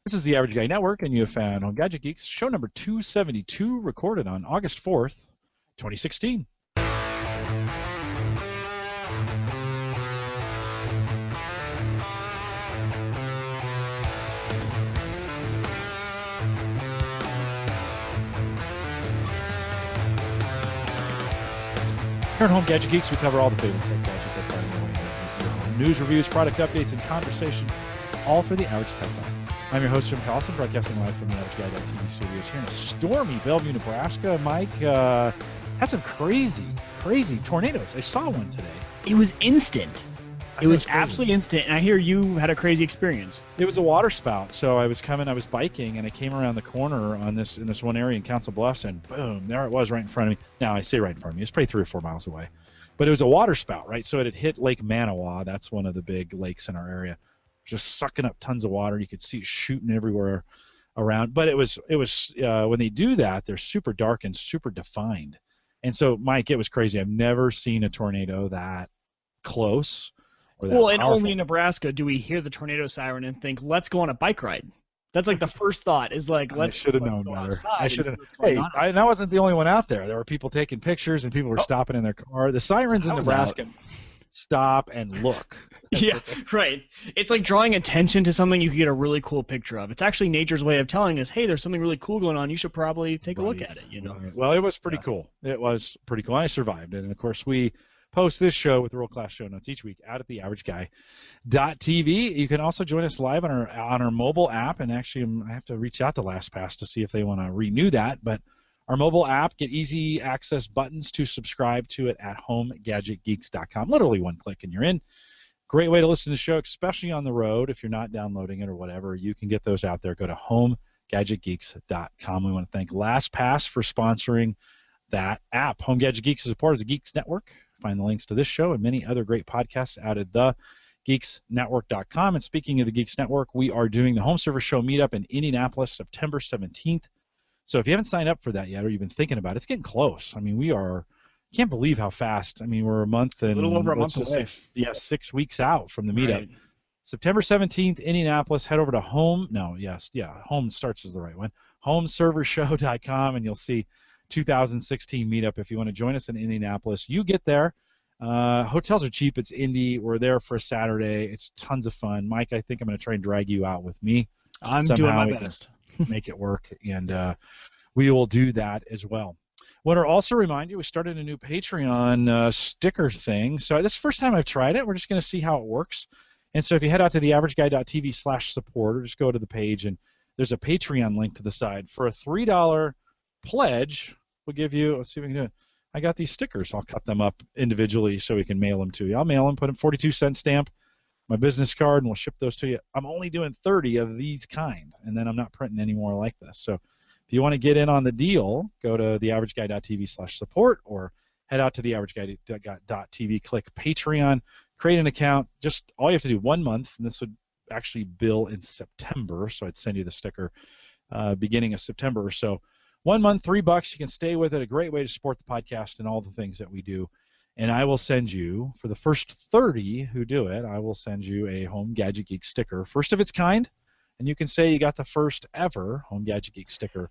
This is the Average Guy Network, and you have found Home Gadget Geeks, show number 272, recorded on August 4th, 2016. Here at Home Gadget Geeks, we cover all the favorite tech gadgets that find their way news, reviews, product updates, and conversation, all for the average tech guy. I'm your host, Jim Collison, broadcasting live from the Average Guy.TV studios here in stormy Bellevue, Nebraska. Mike, had some crazy tornadoes. I saw one today. It was instant. It was absolutely instant, and I hear you had a crazy experience. It was a water spout. So I was biking, and I came around the corner in this one area in Council Bluffs, and boom, there it was right in front of me. Now, I say right in front of me. It's probably 3 or 4 miles away. But it was a water spout, right? So it had hit Lake Manawa. That's one of the big lakes in our area. Just sucking up tons of water. You could see it shooting everywhere around. But it was when they do that, they're super dark and super defined. And so, Mike, it was crazy. I've never seen a tornado that close. Well, and only in Nebraska do we hear the tornado siren and think, let's go on a bike ride. That's like the first thought is like, let's should have known better. I should have. Hey, I wasn't the only one out there. There were people taking pictures and people were stopping in their car. The sirens in Nebraska stop and look. Yeah, right. It's like drawing attention to something you can get a really cool picture of. It's actually nature's way of telling us, hey, there's something really cool going on. You should probably take a look at it. You know. Right. Well, it was pretty cool. It was pretty cool. I survived it, and of course we post this show with world-class show notes each week out at theaverageguy.tv. You can also join us live on our mobile app, and actually I have to reach out to LastPass to see if they want to renew that, but our mobile app, get easy access buttons to subscribe to it at homegadgetgeeks.com. Literally one click and you're in. Great way to listen to the show, especially on the road. If you're not downloading it or whatever, you can get those out there. Go to homegadgetgeeks.com. We want to thank LastPass for sponsoring that app. Home Gadget Geeks is a part of the Geeks Network. Find the links to this show and many other great podcasts out at thegeeksnetwork.com. And speaking of the Geeks Network, we are doing the Home Service Show meetup in Indianapolis, September 17th. So if you haven't signed up for that yet or you've been thinking about it, it's getting close. I mean, can't believe how fast. I mean, we're a little over a month away. 6 weeks out from the meetup. Right. September 17th, Indianapolis. Head over to Home starts as the right one. HomeServerShow.com, and you'll see 2016 meetup. If you want to join us in Indianapolis, you get there. Hotels are cheap. It's Indy. We're there for a Saturday. It's tons of fun. Mike, I think I'm going to try and drag you out with me. I'm doing my best. Make it work, and we will do that as well. I want to also remind you, we started a new Patreon sticker thing. So this is the first time I've tried it. We're just going to see how it works. And so if you head out to theaverageguy.tv/support, or just go to the page, and there's a Patreon link to the side. For a $3 pledge, we'll give you, let's see if we can do it. I got these stickers. I'll cut them up individually so we can mail them to you. I'll mail them, put them 42-cent stamp, my business card, and we'll ship those to you. I'm only doing 30 of these kind, and then I'm not printing any more like this. So if you want to get in on the deal, go to theaverageguy.tv/support or head out to theaverageguy.tv, click Patreon, create an account. Just all you have to do, 1 month, and this would actually bill in September, so I'd send you the sticker beginning of September or so. 1 month, $3. You can stay with it. A great way to support the podcast and all the things that we do. And I will send you, for the first 30 who do it, I will send you a Home Gadget Geek sticker, first of its kind, and you can say you got the first ever Home Gadget Geek sticker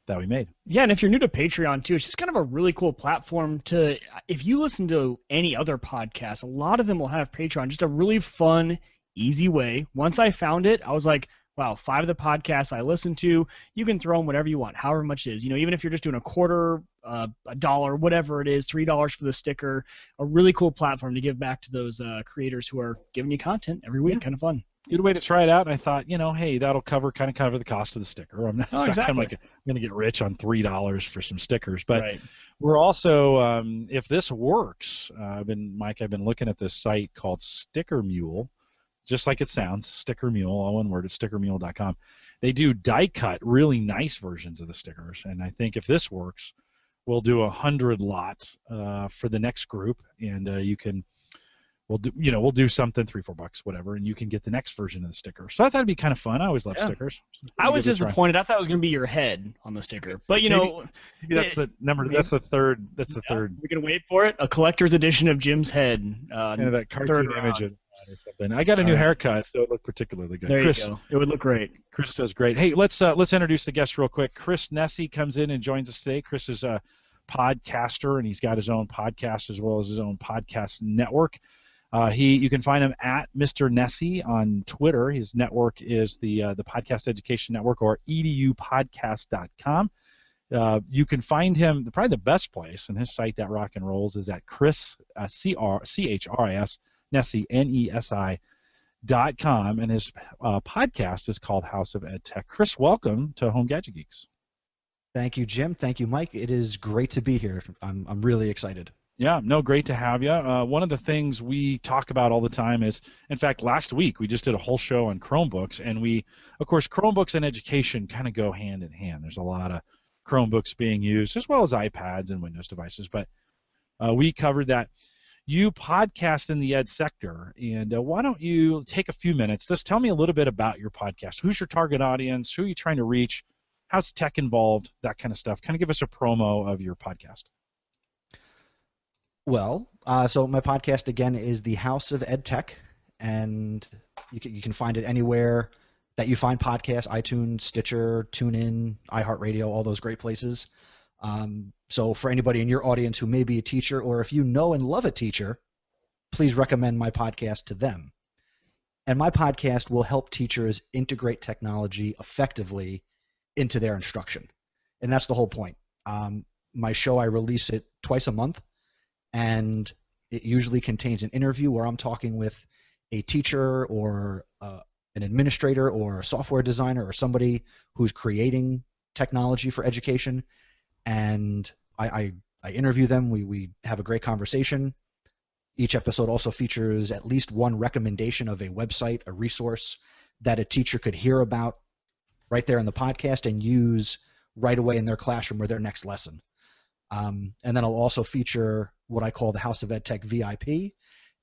that we made. Yeah, and if you're new to Patreon too, it's just kind of a really cool platform to, if you listen to any other podcast, a lot of them will have Patreon, just a really fun, easy way. Once I found it, I was like, wow, 5 of the podcasts I listen to, you can throw in whatever you want, however much it is. You know, even if you're just doing a quarter, $1, whatever it is, $3 for the sticker, a really cool platform to give back to those creators who are giving you content every week. Kind of fun. Good way to try it out. And I thought, hey, that'll cover the cost of the sticker. I'm not, exactly. I'm going to get rich on $3 for some stickers. But we're also, if this works, I've been looking at this site called Sticker Mule. Just like it sounds, Sticker Mule, all one word, it's stickermule.com. They do die-cut, really nice versions of the stickers, and I think if this works, we'll do 100 lots for the next group, and we'll do something, $3-4, whatever, and you can get the next version of the sticker. So I thought it'd be kind of fun. I always love stickers. I was disappointed. I thought it was going to be your head on the sticker, but maybe that's the number. Maybe. That's the third. That's the third. We can wait for it. A collector's edition of Jim's head. That cartoon image of or something. I got a All new right. haircut, so it looked particularly good. There you Chris, go. It would look great. Chris does great. Hey, let's introduce the guest real quick. Chris Nesi comes in and joins us today. Chris is a podcaster, and he's got his own podcast as well as his own podcast network. You can find him at Mr. Nesi on Twitter. His network is the Podcast Education Network, or edupodcast.com. You can find him, probably the best place, and his site that rock and rolls is at Chris, C-H-R-I-S, Nesi, Nesi.com, and his podcast is called House of EdTech. Chris, welcome to Home Gadget Geeks. Thank you, Jim. Thank you, Mike. It is great to be here. I'm really excited. Yeah, no, great to have you. One of the things we talk about all the time is, in fact, last week we just did a whole show on Chromebooks, and of course, Chromebooks and education kind of go hand in hand. There's a lot of Chromebooks being used, as well as iPads and Windows devices, but we covered that. You podcast in the ed sector, and why don't you take a few minutes, just tell me a little bit about your podcast. Who's your target audience? Who are you trying to reach? How's tech involved? That kind of stuff. Kind of give us a promo of your podcast. Well, so my podcast, again, is the House of EdTech, and you can find it anywhere that you find podcasts: iTunes, Stitcher, TuneIn, iHeartRadio, all those great places. So for anybody in your audience who may be a teacher, or if you know and love a teacher, please recommend my podcast to them. And my podcast will help teachers integrate technology effectively into their instruction. And that's the whole point. My show, I release it twice a month, and it usually contains an interview where I'm talking with a teacher or an administrator or a software designer or somebody who's creating technology for education. And I interview them. We have a great conversation. Each episode also features at least one recommendation of a website, a resource that a teacher could hear about right there in the podcast and use right away in their classroom or their next lesson. And then I'll also feature what I call the House of EdTech VIP,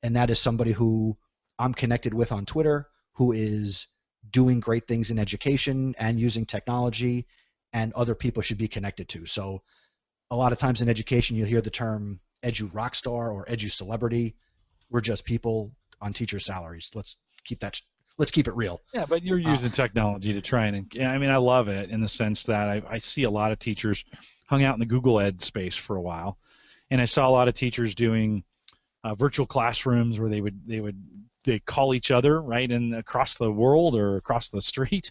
and that is somebody who I'm connected with on Twitter who is doing great things in education and using technology, and other people should be connected to. So a lot of times in education you'll hear the term edu rockstar or edu celebrity. We're just people on teacher salaries. Let's keep it real. Yeah, but you're using technology to try and, I mean, I love it in the sense that I see a lot of teachers hung out in the Google Ed space for a while, and I saw a lot of teachers doing virtual classrooms where they call each other right in across the world or across the street,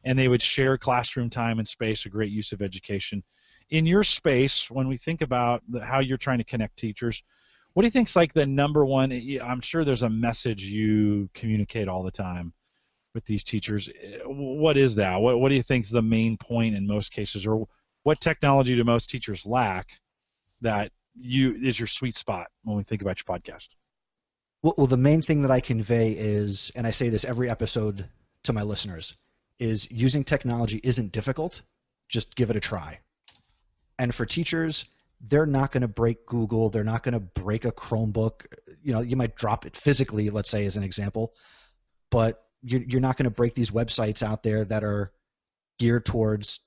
and they would share classroom time and space, a great use of education. In your space, when we think about how you're trying to connect teachers, what do you think's like the number one? I'm sure there's a message you communicate all the time with these teachers. What is that? What do you think is the main point in most cases, or what technology do most teachers lack that is your sweet spot when we think about your podcast? Well, the main thing that I convey is, and I say this every episode to my listeners, is using technology isn't difficult. Just give it a try. And for teachers, they're not going to break Google. They're not going to break a Chromebook. You might drop it physically, let's say, as an example, but you're not going to break these websites out there that are geared towards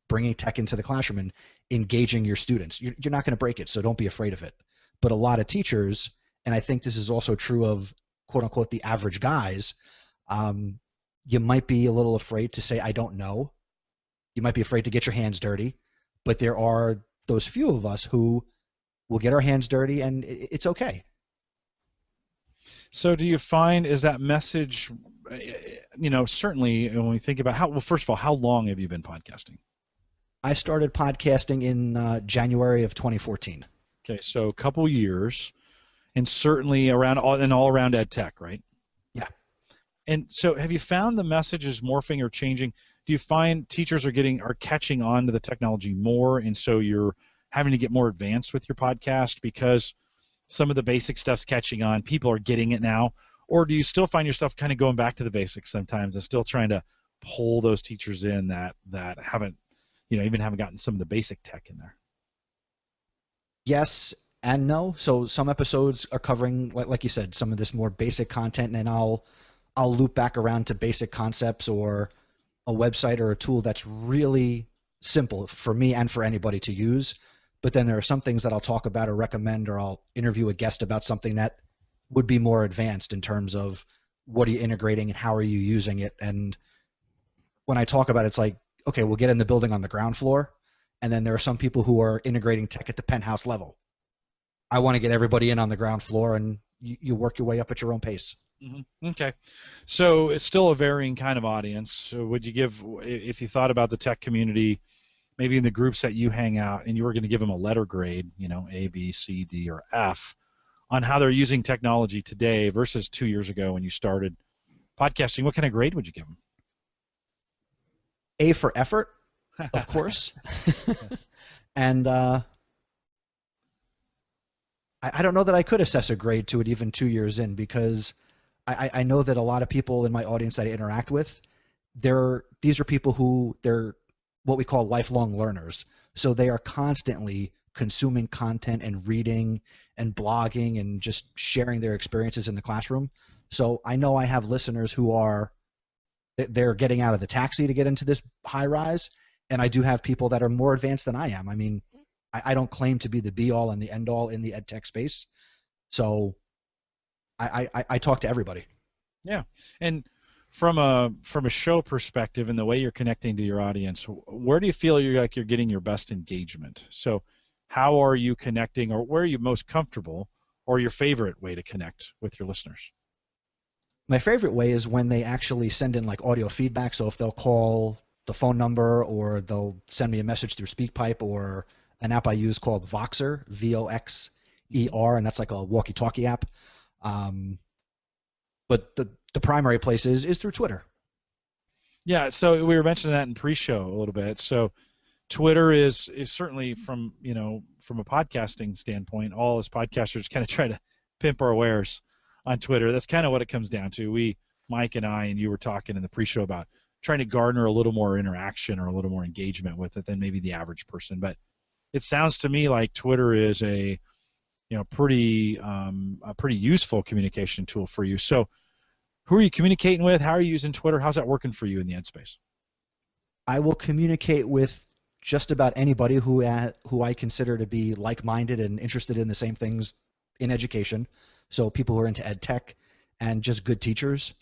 bringing tech into the classroom and engaging your students. You're not going to break it, so don't be afraid of it. But a lot of teachers, and I think this is also true of, quote unquote, the average guys, you might be a little afraid to say, I don't know. You might be afraid to get your hands dirty, but there are those few of us who will get our hands dirty, and it's okay. So do you find, is that message, certainly when we think about first of all, how long have you been podcasting? I started podcasting in January of 2014. Okay, so a couple years, and certainly all around ed tech, right? Yeah. And so have you found the message is morphing or changing? Do you find teachers are catching on to the technology more, and so you're having to get more advanced with your podcast because some of the basic stuff's catching on, people are getting it now? Or do you still find yourself kind of going back to the basics sometimes and still trying to pull those teachers in that haven't, even haven't gotten some of the basic tech in there? Yes and no. So some episodes are covering, like you said, some of this more basic content, and I'll loop back around to basic concepts or a website or a tool that's really simple for me and for anybody to use. But then there are some things that I'll talk about or recommend, or I'll interview a guest about something that would be more advanced in terms of what are you integrating and how are you using it. And when I talk about it, it's like, okay, we'll get in the building on the ground floor, and then there are some people who are integrating tech at the penthouse level. I want to get everybody in on the ground floor, and you work your way up at your own pace. Mm-hmm. Okay. So it's still a varying kind of audience. So would you give, if you thought about the tech community, maybe in the groups that you hang out, and you were going to give them a letter grade, A, B, C, D, or F, on how they're using technology today versus 2 years ago when you started podcasting, what kind of grade would you give them? A for effort, of course. And I don't know that I could assess a grade to it even 2 years in, because I know that a lot of people in my audience that I interact with, these are people who they're what we call lifelong learners. So they are constantly consuming content and reading and blogging and just sharing their experiences in the classroom. So I know I have listeners who they're getting out of the taxi to get into this high rise, and I do have people that are more advanced than I am. I mean, I don't claim to be the be-all and the end-all in the ed tech space, so I talk to everybody. Yeah, and from a show perspective and the way you're connecting to your audience, where do you feel you're getting your best engagement? So how are you connecting, or where are you most comfortable, or your favorite way to connect with your listeners? My favorite way is when they actually send in like audio feedback. So if they'll call the phone number, or they'll send me a message through SpeakPipe, or an app I use called Voxer, Voxer, and that's like a walkie-talkie app. But the primary place is through Twitter. Yeah, so we were mentioning that in pre-show a little bit. So Twitter is certainly from a podcasting standpoint, all us podcasters kind of try to pimp our wares on Twitter. That's kind of what it comes down to. Mike and I and you were talking in the pre-show about trying to garner a little more interaction or a little more engagement with it than maybe the average person. But it sounds to me like Twitter is a pretty useful communication tool for you. So who are you communicating with? How are you using Twitter? How's that working for you in the ed space? I will communicate with just about anybody who I consider to be like-minded and interested in the same things in education. So people who are into ed tech and just good teachers,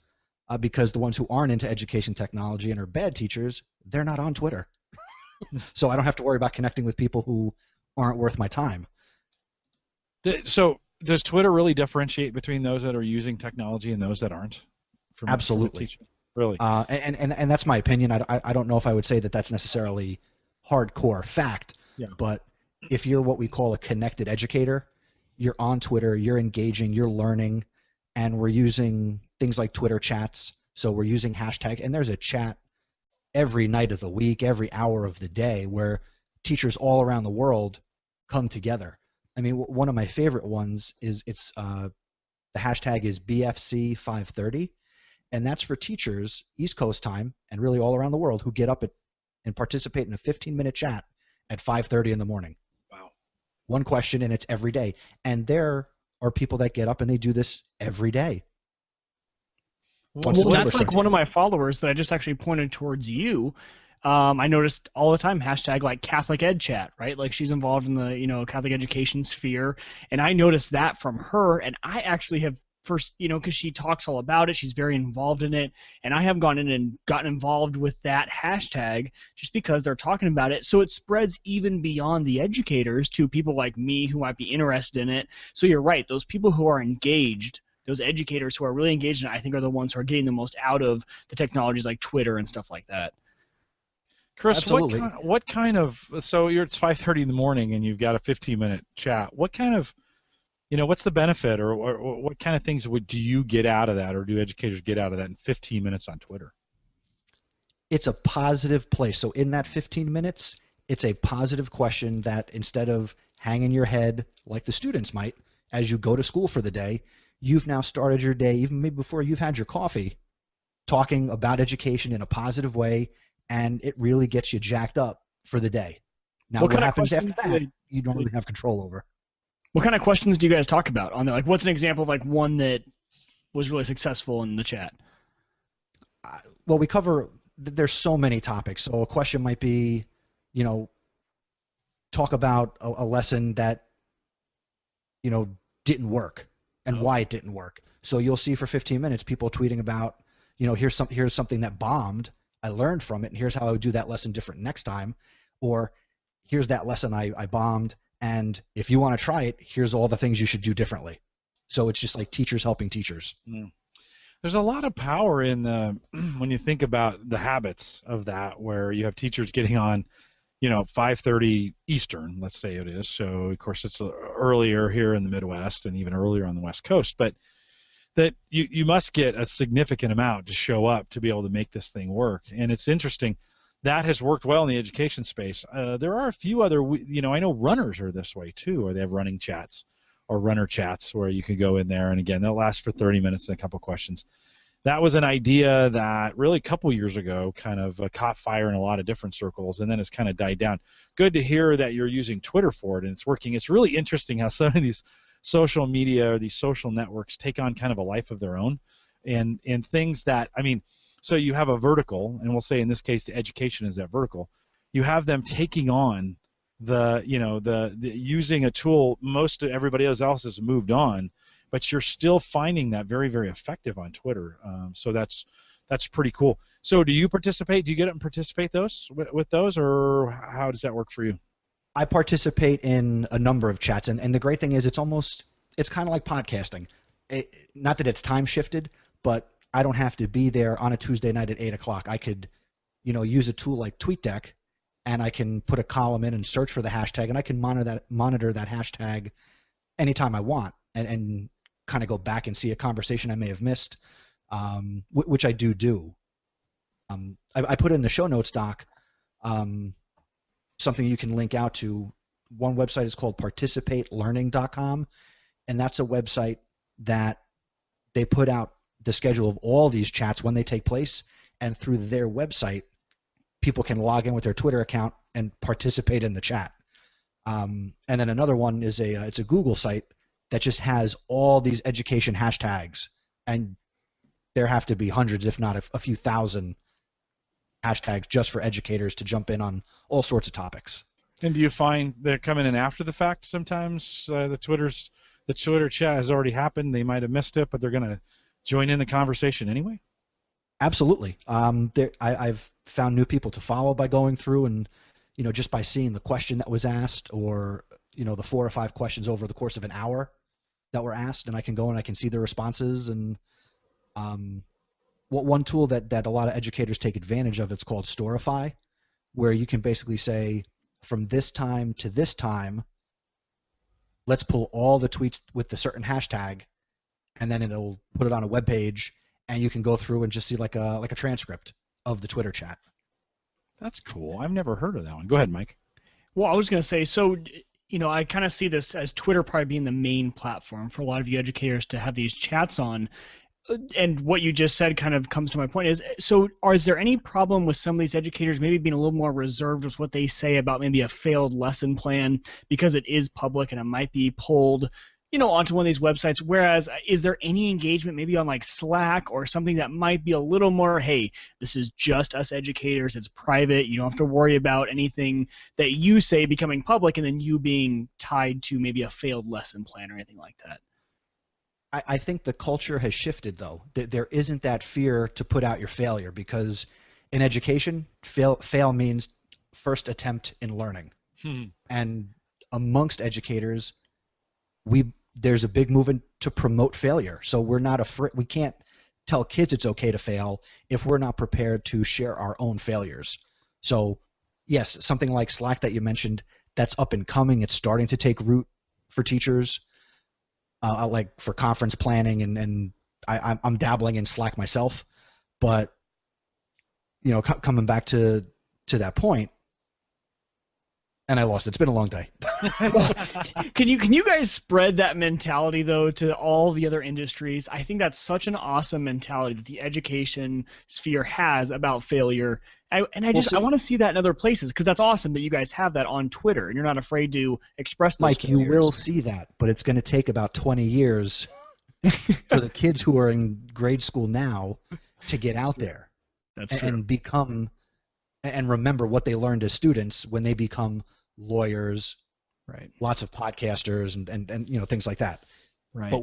because the ones who aren't into education technology and are bad teachers, they're not on Twitter. So I don't have to worry about connecting with people who aren't worth my time. So does Twitter really differentiate between those that are using technology and those that aren't? Absolutely. Really? And that's my opinion. I don't know if I would say that that's necessarily hardcore fact, yeah. But if you're what we call a connected educator, you're on Twitter, you're engaging, you're learning, and we're using things like Twitter chats. So we're using hashtag, and there's a chat every night of the week, every hour of the day, where teachers all around the world come together. I mean, one of my favorite ones is the hashtag is BFC 530, and that's for teachers East Coast time and really all around the world who get up and participate in a 15-minute chat at 5:30 in the morning. Wow. One question, and it's every day. And there are people that get up and they do this every day. Well, that's like one of my followers that I just actually pointed towards you. I noticed all the time hashtag like Catholic Ed Chat, right? Like she's involved in the Catholic education sphere, and I noticed that from her, and I actually have first, because she talks all about it, she's very involved in it, and I have gone in and gotten involved with that hashtag just because they're talking about it, so it spreads even beyond the educators to people like me who might be interested in it. So you're right, those people who are engaged, those educators who are really engaged in it, I think are the ones who are getting the most out of the technologies like Twitter and stuff like that. Chris, absolutely. What kind of, so it's 5:30 in the morning and you've got a 15-minute chat. What kind of, what's the benefit, or what kind of things do you get out of that, or do educators get out of that in 15 minutes on Twitter? It's a positive place. So in that 15 minutes, it's a positive question that instead of hanging your head like the students might as you go to school for the day, you've now started your day, even maybe before you've had your coffee, talking about education in a positive way, and it really gets you jacked up for the day. Now, what happens after that, you don't really have control over. What kind of questions do you guys talk about on there? Like, what's an example of like one that was really successful in the chat? Well, we cover, there's so many topics. So a question might be, talk about a lesson that, didn't work. and why it didn't work. So you'll see for 15 minutes people tweeting about, here's something that bombed. I learned from it, and here's how I would do that lesson different next time. Or here's that lesson I bombed, and if you want to try it, here's all the things you should do differently. So it's just like teachers helping teachers. Mm. There's a lot of power in the when you think about the habits of that, where you have teachers getting on, 5:30 Eastern, let's say it is. So of course it's earlier here in the Midwest and even earlier on the West Coast, but that you must get a significant amount to show up to be able to make this thing work. And it's interesting. That has worked well in the education space. There are a few other, I know runners are this way too, or they have running chats or runner chats where you can go in there, and again, they'll last for 30 minutes and a couple questions. That was an idea that really a couple years ago kind of caught fire in a lot of different circles, and then it's kind of died down. Good to hear that you're using Twitter for it and it's working. It's really interesting how some of these social media or these social networks take on kind of a life of their own, and things that, so you have a vertical, and we'll say in this case the education is that vertical. You have them taking on the using a tool most of everybody else has moved on, but you're still finding that very, very effective on Twitter. So that's pretty cool. So do you participate? Do you get up and participate with those, or how does that work for you? I participate in a number of chats, and the great thing is it's kind of like podcasting. Not that it's time shifted, but I don't have to be there on a Tuesday night at 8 o'clock. I could, use a tool like TweetDeck, and I can put a column in and search for the hashtag, and I can monitor that hashtag anytime I want, and kind of go back and see a conversation I may have missed, which I do. I put in the show notes doc something you can link out to. One website is called participatelearning.com, and that's a website that they put out the schedule of all these chats when they take place, and through their website, people can log in with their Twitter account and participate in the chat. And then another one is it's a Google site that just has all these education hashtags, and there have to be hundreds, if not a few thousand hashtags just for educators to jump in on all sorts of topics. And do you find they're coming in after the fact sometimes? The Twitter chat has already happened. They might have missed it, but they're going to join in the conversation anyway? Absolutely. I've found new people to follow by going through and, just by seeing the question that was asked, or, the 4 or 5 questions over the course of an hour that were asked, and I can go and I can see the responses. And one tool that a lot of educators take advantage of, it's called Storify, where you can basically say, from this time to this time, let's pull all the tweets with the certain hashtag, and then it'll put it on a web page, and you can go through and just see like a transcript of the Twitter chat. That's cool. I've never heard of that one. Go ahead, Mike. Well, I was going to say, so, I kind of see this as Twitter probably being the main platform for a lot of you educators to have these chats on. And what you just said kind of comes to my point is, so is there any problem with some of these educators maybe being a little more reserved with what they say about maybe a failed lesson plan because it is public and it might be pulled, onto one of these websites? Whereas, is there any engagement maybe on like Slack or something that might be a little more, hey, this is just us educators, it's private, you don't have to worry about anything that you say becoming public and then you being tied to maybe a failed lesson plan or anything like that? I think the culture has shifted, though. There isn't that fear to put out your failure, because in education, fail means first attempt in learning. And amongst educators, there's a big movement to promote failure. So we're not afraid. We can't tell kids it's okay to fail if we're not prepared to share our own failures. So yes, something like Slack that you mentioned, that's up and coming. It's starting to take root for teachers. Like for conference planning, and I'm dabbling in Slack myself, but coming back to that point, and I lost it. It's been a long day. Can you guys spread that mentality though to all the other industries? I think that's such an awesome mentality that the education sphere has about failure. I want to see that in other places, because that's awesome that you guys have that on Twitter and you're not afraid to express those Mike, failures. you will see that, but it's going to take about 20 years for the kids who are in grade school now to get out there. That's true. And become and remember what they learned as students when they become lawyers, right? Lots of podcasters and things like that. Right. but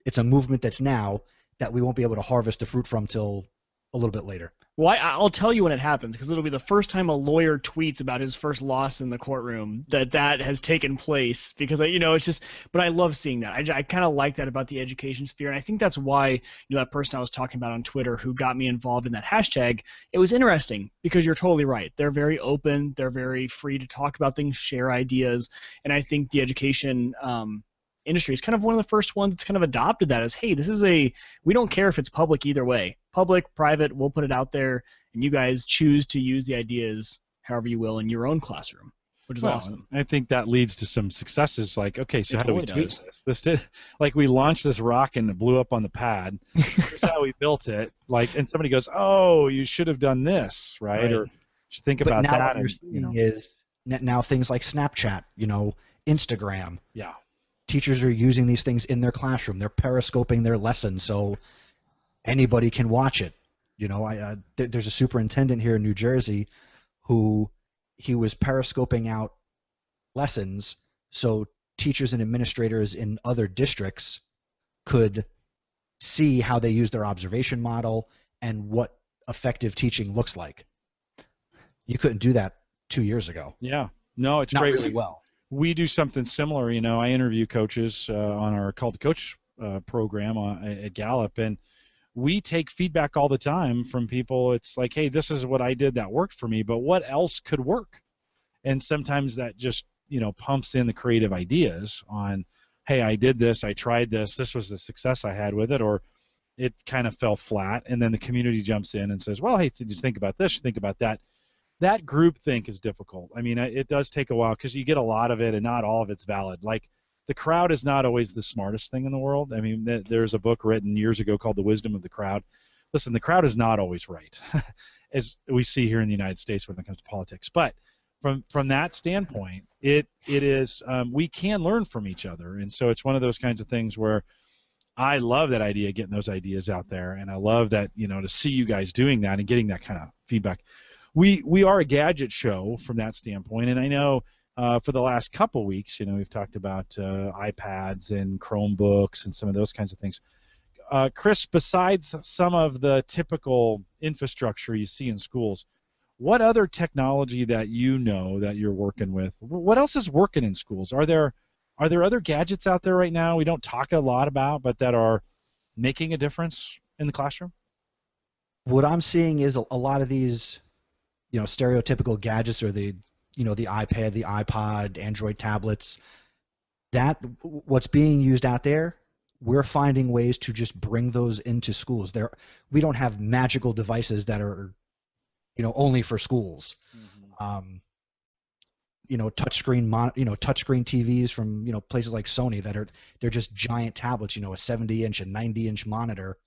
it's a movement that's now that we won't be able to harvest the fruit from till a little bit later. Well, I'll tell you when it happens, because it'll be the first time a lawyer tweets about his first loss in the courtroom that has taken place. Because it's just, but I love seeing that. I kind of like that about the education sphere, and I think that's why that person I was talking about on Twitter who got me involved in that hashtag. It was interesting because you're totally right. They're very open. They're very free to talk about things, share ideas, and I think the education industry is kind of one of the first ones that's kind of adopted that as, hey, we don't care if it's public either way. Public, private, we'll put it out there, and you guys choose to use the ideas however you will in your own classroom, which is awesome. I think that leads to some successes. Like, okay, so how do we do does. this? Like, we launched this rocket and it blew up on the pad. Here's how we built it. Like, and somebody goes, oh, you should have done this, right? Or should think about now that. What you're seeing is now things like Snapchat, Instagram. Yeah. Teachers are using these things in their classroom. They're periscoping their lessons so anybody can watch it. There's a superintendent here in New Jersey who he was periscoping out lessons so teachers and administrators in other districts could see how they use their observation model and what effective teaching looks like. You couldn't do that 2 years ago. Yeah. No, it's Not great. really well. We do something similar. I interview coaches on our Call to Coach program at Gallup, and we take feedback all the time from people. It's like, hey, this is what I did that worked for me, but what else could work? And sometimes that just, pumps in the creative ideas on, hey, I did this, I tried this, this was the success I had with it, or it kind of fell flat, and then the community jumps in and says, well, hey, did you think about this, you think about that? That group think is difficult. I mean, it does take a while because you get a lot of it and not all of it's valid. Like, the crowd is not always the smartest thing in the world. I mean, there's a book written years ago called The Wisdom of the Crowd. Listen, the crowd is not always right, as we see here in the United States when it comes to politics. But from that standpoint, it is we can learn from each other, and so it's one of those kinds of things where I love that idea, getting those ideas out there, and I love that to see you guys doing that and getting that kind of feedback. We are a gadget show from that standpoint, and I know for the last couple weeks, we've talked about iPads and Chromebooks and some of those kinds of things. Chris, besides some of the typical infrastructure you see in schools, what other technology that that you're working with? What else is working in schools? Are there other gadgets out there right now we don't talk a lot about, but that are making a difference in the classroom? What I'm seeing is a lot of these, stereotypical gadgets, or the iPad, the iPod, Android tablets. That what's being used out there, we're finding ways to just bring those into schools. We don't have magical devices that are, only for schools. Mm-hmm. Touchscreen TVs from places like Sony they're just giant tablets. A 70-inch and 90-inch monitor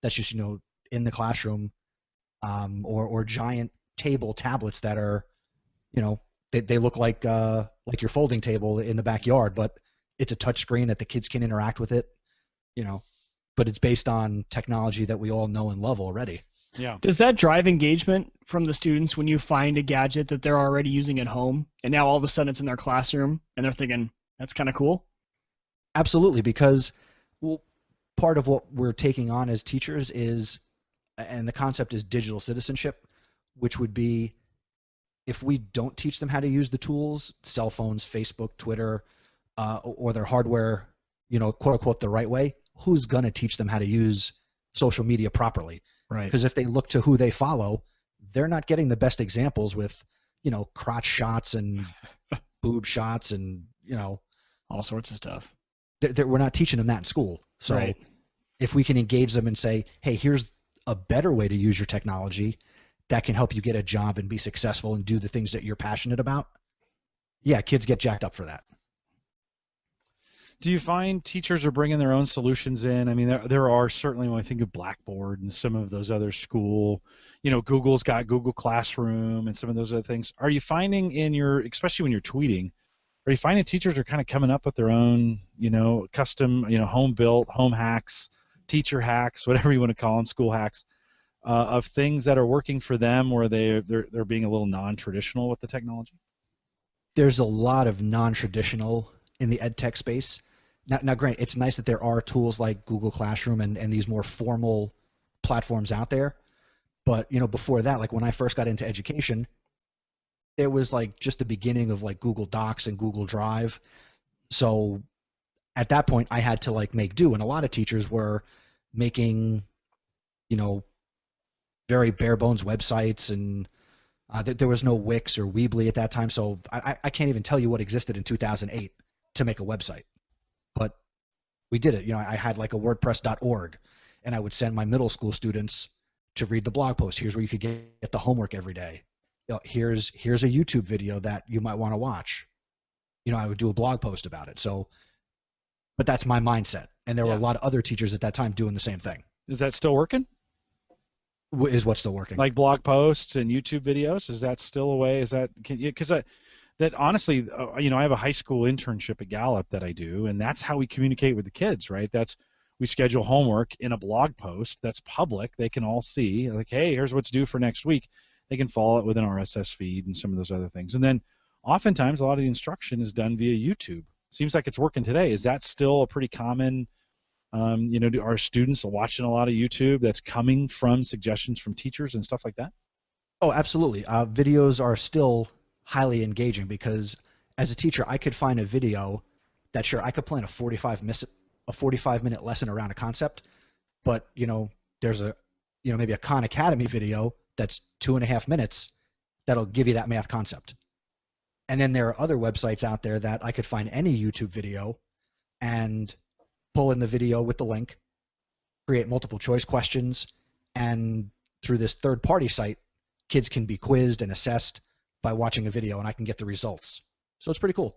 that's just in the classroom, or giant table tablets that are, they look like your folding table in the backyard, but it's a touch screen that the kids can interact with it, but it's based on technology that we all know and love already. Yeah. Does that drive engagement from the students when you find a gadget that they're already using at home, and now all of a sudden it's in their classroom, and they're thinking, that's kind of cool? Absolutely, because part of what we're taking on as teachers is, and the concept is digital citizenship, which would be, if we don't teach them how to use the tools, cell phones, Facebook, Twitter, or their hardware, quote unquote, the right way, who's going to teach them how to use social media properly? Right. Because if they look to who they follow, they're not getting the best examples with, crotch shots and boob shots and, all sorts of stuff. We're not teaching them that in school. So right. If we can engage them and say, hey, here's a better way to use your technology that can help you get a job and be successful and do the things that you're passionate about, yeah, kids get jacked up for that. Do you find teachers are bringing their own solutions in? I mean, there are certainly, when I think of Blackboard and some of those other school, Google's got Google Classroom and some of those other things. Are you finding especially when you're tweeting, are you finding teachers are kind of coming up with their own, custom, home-built, home hacks, teacher hacks, whatever you want to call them, school hacks, of things that are working for them, where they're being a little non-traditional with the technology? There's a lot of non-traditional in the ed tech space. Now, granted, it's nice that there are tools like Google Classroom and these more formal platforms out there. But before that, like when I first got into education, there was like just the beginning of like Google Docs and Google Drive. So at that point, I had to like make do, and a lot of teachers were making, you know, very bare bones websites, and there was no Wix or Weebly at that time. So I can't even tell you what existed in 2008 to make a website. But we did it. I had like a WordPress.org, and I would send my middle school students to read the blog post. Here's where you could get the homework every day. Here's a YouTube video that you might want to watch. I would do a blog post about it. So, but that's my mindset. And there were a lot of other teachers at that time doing the same thing. Is that still working? Is what's still working? Like blog posts and YouTube videos? Is that still a way? Is that because that honestly, I have a high school internship at Gallup that I do, and that's how we communicate with the kids, right? We schedule homework in a blog post that's public. They can all see, like, hey, here's what's due for next week. They can follow it with an RSS feed and some of those other things. And then oftentimes a lot of the instruction is done via YouTube. Seems like it's working today. Is that still a pretty common, do our students watching a lot of YouTube that's coming from suggestions from teachers and stuff like that? Oh, absolutely. Videos are still highly engaging because as a teacher, I could find a video that, sure, I could plan a 45-minute lesson around a concept, but, there's maybe a Khan Academy video that's 2.5 minutes that'll give you that math concept. And then there are other websites out there that I could find any YouTube video and pull in the video with the link, create multiple choice questions, and through this third-party site, kids can be quizzed and assessed by watching a video, and I can get the results. So it's pretty cool.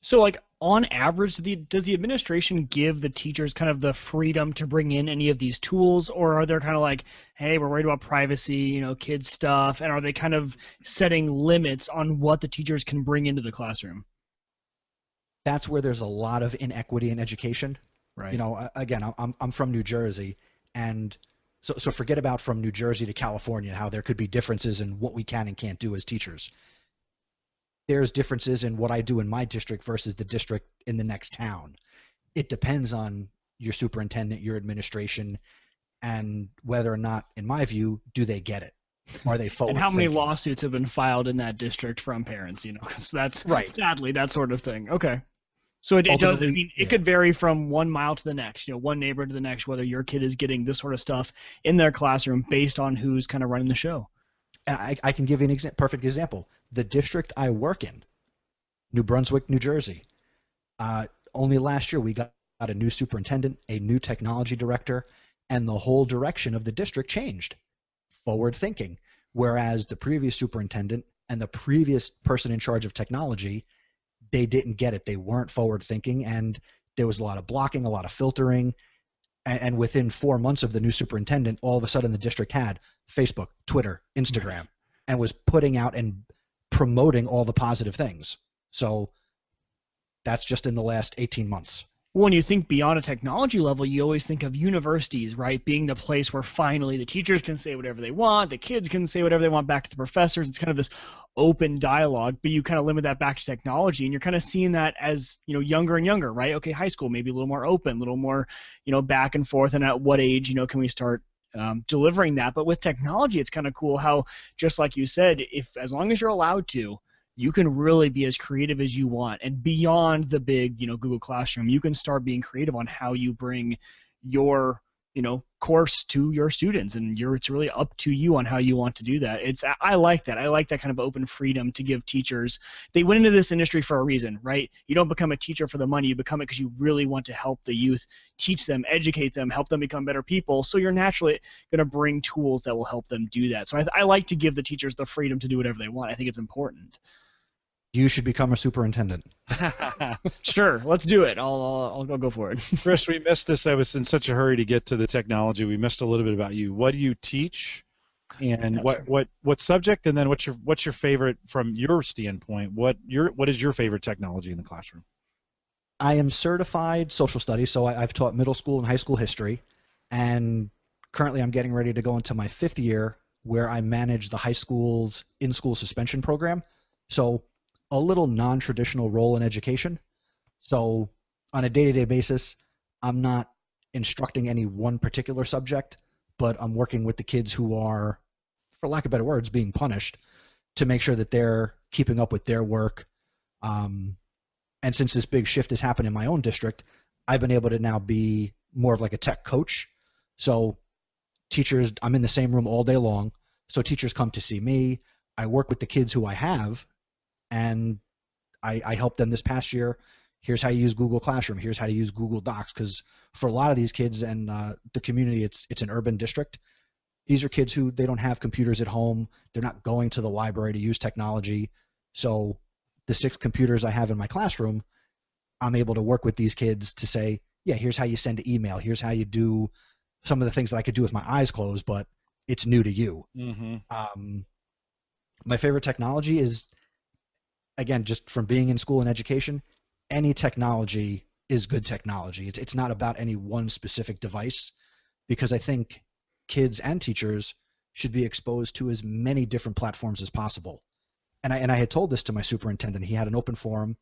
So, like, on average, does the administration give the teachers kind of the freedom to bring in any of these tools, or are they kind of like, hey, we're worried about privacy, kids stuff, and are they kind of setting limits on what the teachers can bring into the classroom? That's where there's a lot of inequity in education. Right. Again, I'm from New Jersey, and so forget about from New Jersey to California, how there could be differences in what we can and can't do as teachers. There's differences in what I do in my district versus the district in the next town. It depends on your superintendent, your administration, and whether or not, in my view, do they get it? Are they forward And how many thinking? lawsuits have been filed in that district from parents, because that's Right. Sadly that sort of thing. Okay. So it does, it could vary from 1 mile to the next, one neighbor to the next, whether your kid is getting this sort of stuff in their classroom based on who's kind of running the show. I can give you an perfect example. The district I work in, New Brunswick, New Jersey, only last year we got a new superintendent, a new technology director, and the whole direction of the district changed. Forward thinking. Whereas the previous superintendent and the previous person in charge of technology, they didn't get it. They weren't forward thinking, and there was a lot of blocking, a lot of filtering. And within 4 months of the new superintendent, all of a sudden the district had Facebook, Twitter, Instagram, and was putting out and promoting all the positive things. So that's just in the last 18 months. When you think beyond a technology level, you always think of universities, right, being the place where finally the teachers can say whatever they want, the kids can say whatever they want back to the professors. It's kind of this open dialogue, but you kind of limit that back to technology, and you're kind of seeing that as, younger and younger, right? Okay, high school, maybe a little more open, a little more, back and forth, and at what age, can we start delivering that? But with technology, it's kind of cool how, just like you said, as long as you're allowed to, you can really be as creative as you want, and beyond the big, Google Classroom, you can start being creative on how you bring your, course to your students, and it's really up to you on how you want to do that. I like that. I like that kind of open freedom to give teachers. They went into this industry for a reason, right? You don't become a teacher for the money. You become it because you really want to help the youth, teach them, educate them, help them become better people. So you're naturally going to bring tools that will help them do that. So I like to give the teachers the freedom to do whatever they want. I think it's important. You should become a superintendent. Sure, let's do it. I'll go for it. Chris, we missed this. I was in such a hurry to get to the technology. We missed a little bit about you. What do you teach, and what subject, and then what's your favorite from your standpoint? What is your favorite technology in the classroom? I am certified social studies, so I've taught middle school and high school history, and currently I'm getting ready to go into my 5th year where I manage the high school's in-school suspension program. So a little non-traditional role in education. So on a day-to-day basis, I'm not instructing any one particular subject, but I'm working with the kids who are, for lack of better words, being punished to make sure that they're keeping up with their work. And since this big shift has happened in my own district, I've been able to now be more of like a tech coach. So teachers, I'm in the same room all day long. So teachers come to see me. I work with the kids who I have, and I helped them this past year. Here's how you use Google Classroom. Here's how to use Google Docs. Because for a lot of these kids and the community, it's an urban district. These are kids who they don't have computers at home. They're not going to the library to use technology. So the 6 computers I have in my classroom, I'm able to work with these kids to say, yeah, here's how you send an email. Here's how you do some of the things that I could do with my eyes closed, but it's new to you. Mm-hmm. My favorite technology is, again, just from being in school and education, any technology is good technology. It's not about any one specific device, because I think kids and teachers should be exposed to as many different platforms as possible. And I had told this to my superintendent. He had an open forum,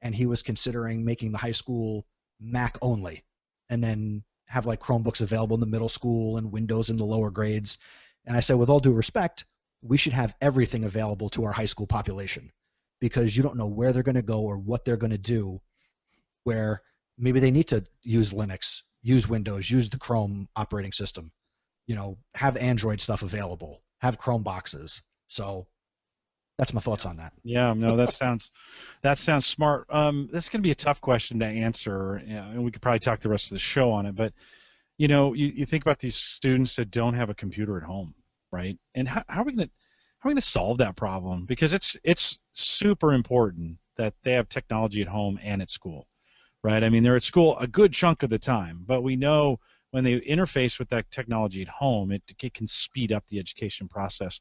and he was considering making the high school Mac only, and then have like Chromebooks available in the middle school and Windows in the lower grades. And I said, with all due respect, we should have everything available to our high school population, because you don't know where they're going to go or what they're going to do, where maybe they need to use Linux, use Windows, use the Chrome operating system, have Android stuff available, have Chrome boxes. So that's my thoughts on that. Yeah, no, that sounds smart. This is going to be a tough question to answer, and we could probably talk the rest of the show on it. But you think about these students that don't have a computer at home, right? And how are we going to solve that problem? Because it's super important that they have technology at home and at school, right? I mean, they're at school a good chunk of the time, but we know when they interface with that technology at home, it can speed up the education process.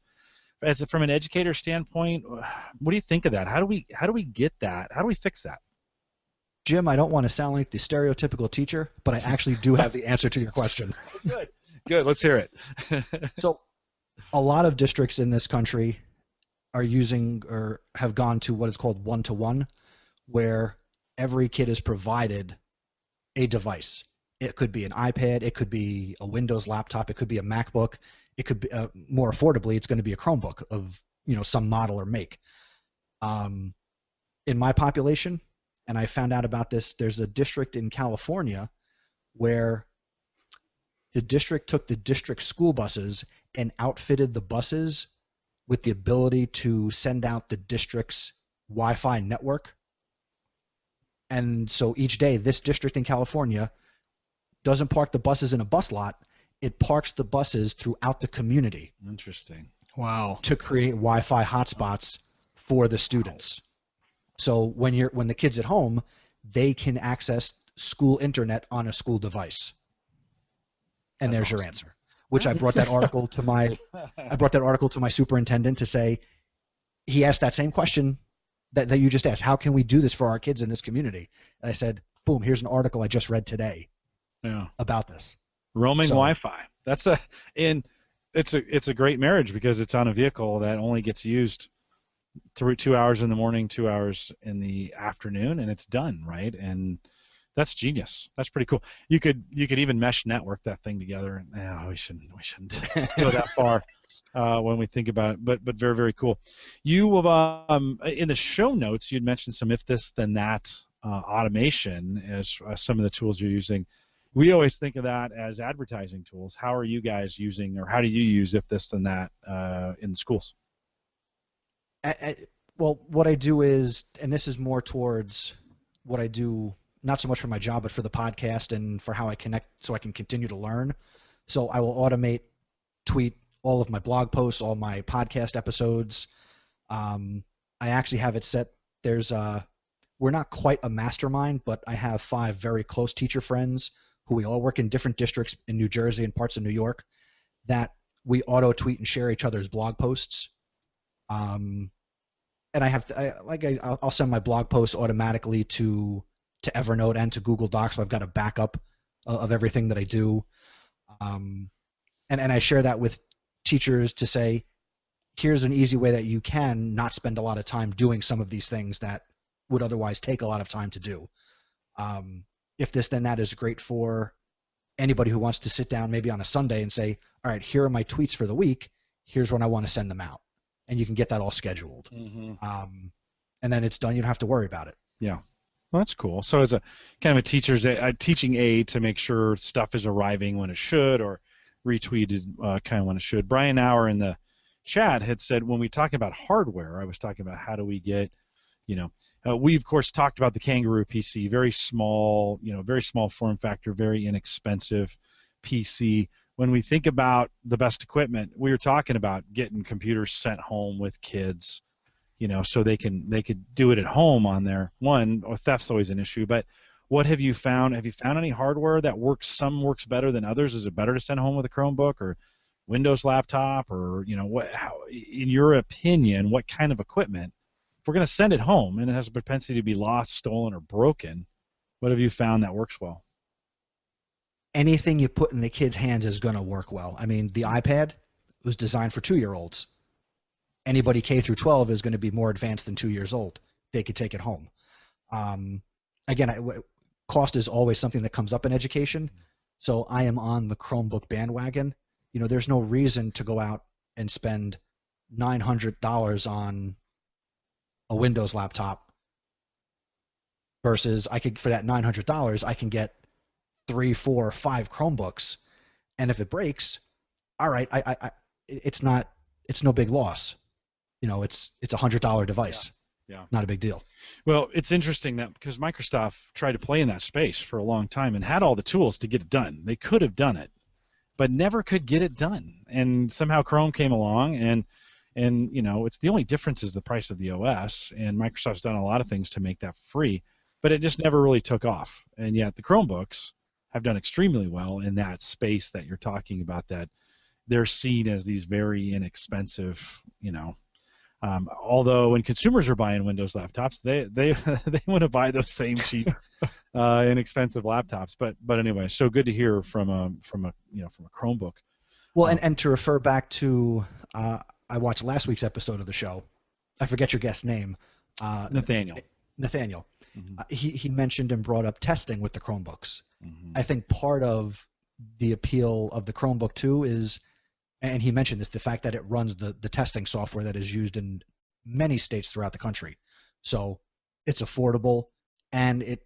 From an educator standpoint, what do you think of that? How do we get that? How do we fix that? Jim, I don't want to sound like the stereotypical teacher, but I actually do have the answer to your question. Good. Let's hear it. So a lot of districts in this country are using or have gone to what is called one-to-one, where every kid is provided a device. It could be an iPad, it could be a Windows laptop, it could be a MacBook, it could be more affordably, it's going to be a Chromebook of some model or make. In my population, and I found out about this, there's a district in California where the district took the district school buses and outfitted the buses with the ability to send out the district's Wi-Fi network. And so each day, this district in California doesn't park the buses in a bus lot. It parks the buses throughout the community. Interesting. Wow. To create Wi-Fi hotspots for the students. So when the kid's at home, they can access school internet on a school device. And That's there's awesome. your answer. Which I brought that article to my superintendent to say, he asked that same question that you just asked. How can we do this for our kids in this community? And I said, boom, here's an article I just read today about this. Roaming Wi-Fi. It's a great marriage, because it's on a vehicle that only gets used through 2 hours in the morning, 2 hours in the afternoon, and it's done, right? And that's genius. That's pretty cool. You could even mesh network that thing together. We shouldn't go that far when we think about it. But very, very cool. You in the show notes, you'd mentioned some if this then that automation as some of the tools you're using. We always think of that as advertising tools. How are you guys using, or how do you use if this then that in schools? Well, what I do is, and this is more towards what I do, not so much for my job, but for the podcast and for how I connect so I can continue to learn. So I will tweet all of my blog posts, all my podcast episodes. I actually have it set. We're not quite a mastermind, but I have 5 very close teacher friends who we all work in different districts in New Jersey and parts of New York, that we auto tweet and share each other's blog posts. And I'll send my blog posts automatically to Evernote and to Google Docs, so I've got a backup of everything that I do. And I share that with teachers to say, here's an easy way that you can not spend a lot of time doing some of these things that would otherwise take a lot of time to do. if this then that is great for anybody who wants to sit down maybe on a Sunday and say, all right, here are my tweets for the week. Here's when I want to send them out, and you can get that all scheduled. And then it's done. You don't have to worry about it. Yeah. Well, that's cool. So it's a kind of a teaching aid to make sure stuff is arriving when it should, or retweeted kind of when it should. Brian Auer in the chat had said when we talk about hardware, I was talking about how do we get, we of course talked about the Kangaroo PC, very small form factor, very inexpensive PC. When we think about the best equipment, we were talking about getting computers sent home with kids, so they could do it at home on their one. Or theft's always an issue, but what have you found? Have you found any hardware that works? Some works better than others. Is it better to send home with a Chromebook or Windows laptop, or in your opinion, what kind of equipment? If we're going to send it home and it has a propensity to be lost, stolen, or broken, what have you found that works well? Anything you put in the kids' hands is going to work well. I mean, the iPad was designed for 2-year-olds. Anybody K through 12 is going to be more advanced than 2 years old. They could take it home. Again, cost is always something that comes up in education. So I am on the Chromebook bandwagon. There's no reason to go out and spend $900 on a Windows laptop versus for that $900, I can get 3, 4, 5 Chromebooks, and if it breaks, all right, it's no big loss. It's a $100 device. Yeah. Not a big deal. Well, it's interesting that because Microsoft tried to play in that space for a long time and had all the tools to get it done. They could have done it, but never could get it done. And somehow Chrome came along, and it's the only difference is the price of the OS. And Microsoft's done a lot of things to make that free, but it just never really took off. And yet the Chromebooks have done extremely well in that space that you're talking about. That they're seen as these very inexpensive, although when consumers are buying Windows laptops, they want to buy those same cheap, inexpensive laptops. But anyway, so good to hear from a Chromebook. Well, and to refer back to, I watched last week's episode of the show. I forget your guest's name. Nathaniel. Mm-hmm. He mentioned and brought up testing with the Chromebooks. Mm-hmm. I think part of the appeal of the Chromebook too is, and he mentioned this, the fact that it runs the testing software that is used in many states throughout the country. So it's affordable, and it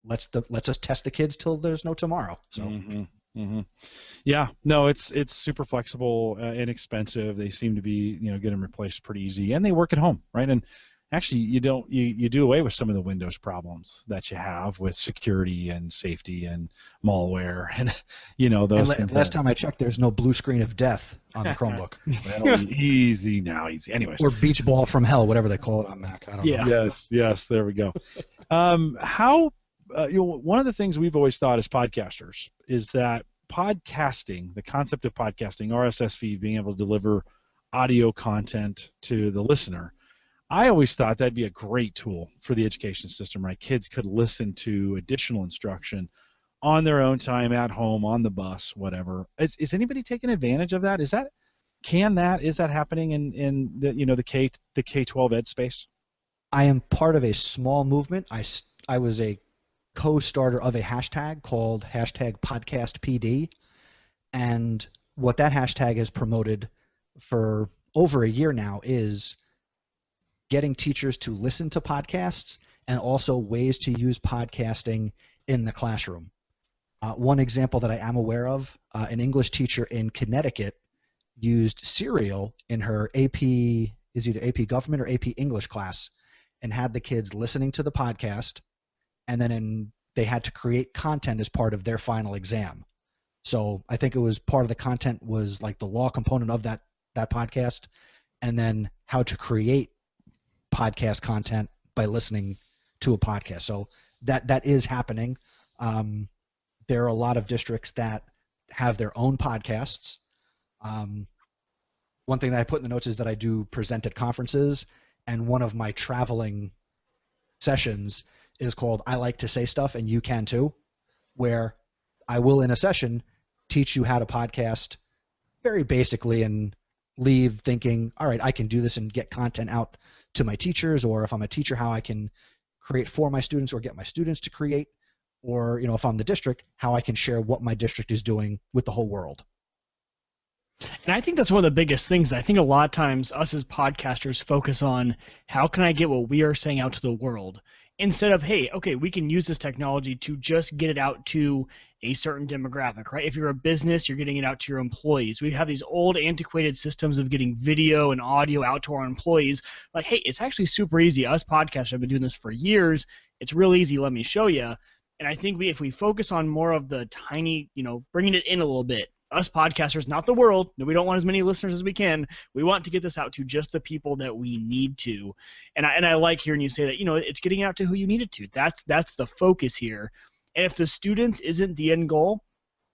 lets us test the kids till there's no tomorrow. So. Mm-hmm. Mm-hmm. Yeah, no, it's super flexible, inexpensive. They seem to be get them replaced pretty easy, and they work at home, right? And actually, you do away with some of the Windows problems that you have with security and safety and malware and those things. Last time I checked, there's no blue screen of death on the Chromebook. Well, easy. Anyways. Or beach ball from hell, whatever they call it on Mac. I don't know. Yes, there we go. One of the things we've always thought as podcasters is that podcasting, the concept of podcasting, RSS feed, being able to deliver audio content to the listener, I always thought that'd be a great tool for the education system, right? Kids could listen to additional instruction on their own time, at home, on the bus, whatever. Is anybody taking advantage of that? Is that happening in the K-12 ed space? I am part of a small movement. I was a co-starter of a hashtag called #PodcastPD, and what that hashtag has promoted for over a year now is getting teachers to listen to podcasts and also ways to use podcasting in the classroom. One example that I am aware of, an English teacher in Connecticut used Serial in her AP, is either AP Government or AP English class, and had the kids listening to the podcast, and then they had to create content as part of their final exam. So I think it was part of the content was like the law component of that podcast, and then how to create podcast content by listening to a podcast. So that is happening. There are a lot of districts that have their own podcasts. One thing that I put in the notes is that I do present at conferences, and one of my traveling sessions is called I Like to Say Stuff and You Can Too, where I will in a session teach you how to podcast very basically and leave thinking, all right, I can do this and get content out to my teachers, or if I'm a teacher, how I can create for my students or get my students to create or if I'm the district, how I can share what my district is doing with the whole world. And I think that's one of the biggest things. I think a lot of times us as podcasters focus on how can I get what we are saying out to the world instead of, hey, okay, we can use this technology to just get it out to a certain demographic, right? If you're a business, you're getting it out to your employees. We have these old antiquated systems of getting video and audio out to our employees. Like, hey, it's actually super easy. Us podcasters have been doing this for years. It's real easy. Let me show you. And I think if we focus on more of the tiny, bringing it in a little bit, us podcasters, not the world. We don't want as many listeners as we can. We want to get this out to just the people that we need to. And I like hearing you say that, it's getting out to who you need it to. That's the focus here. And if the students isn't the end goal,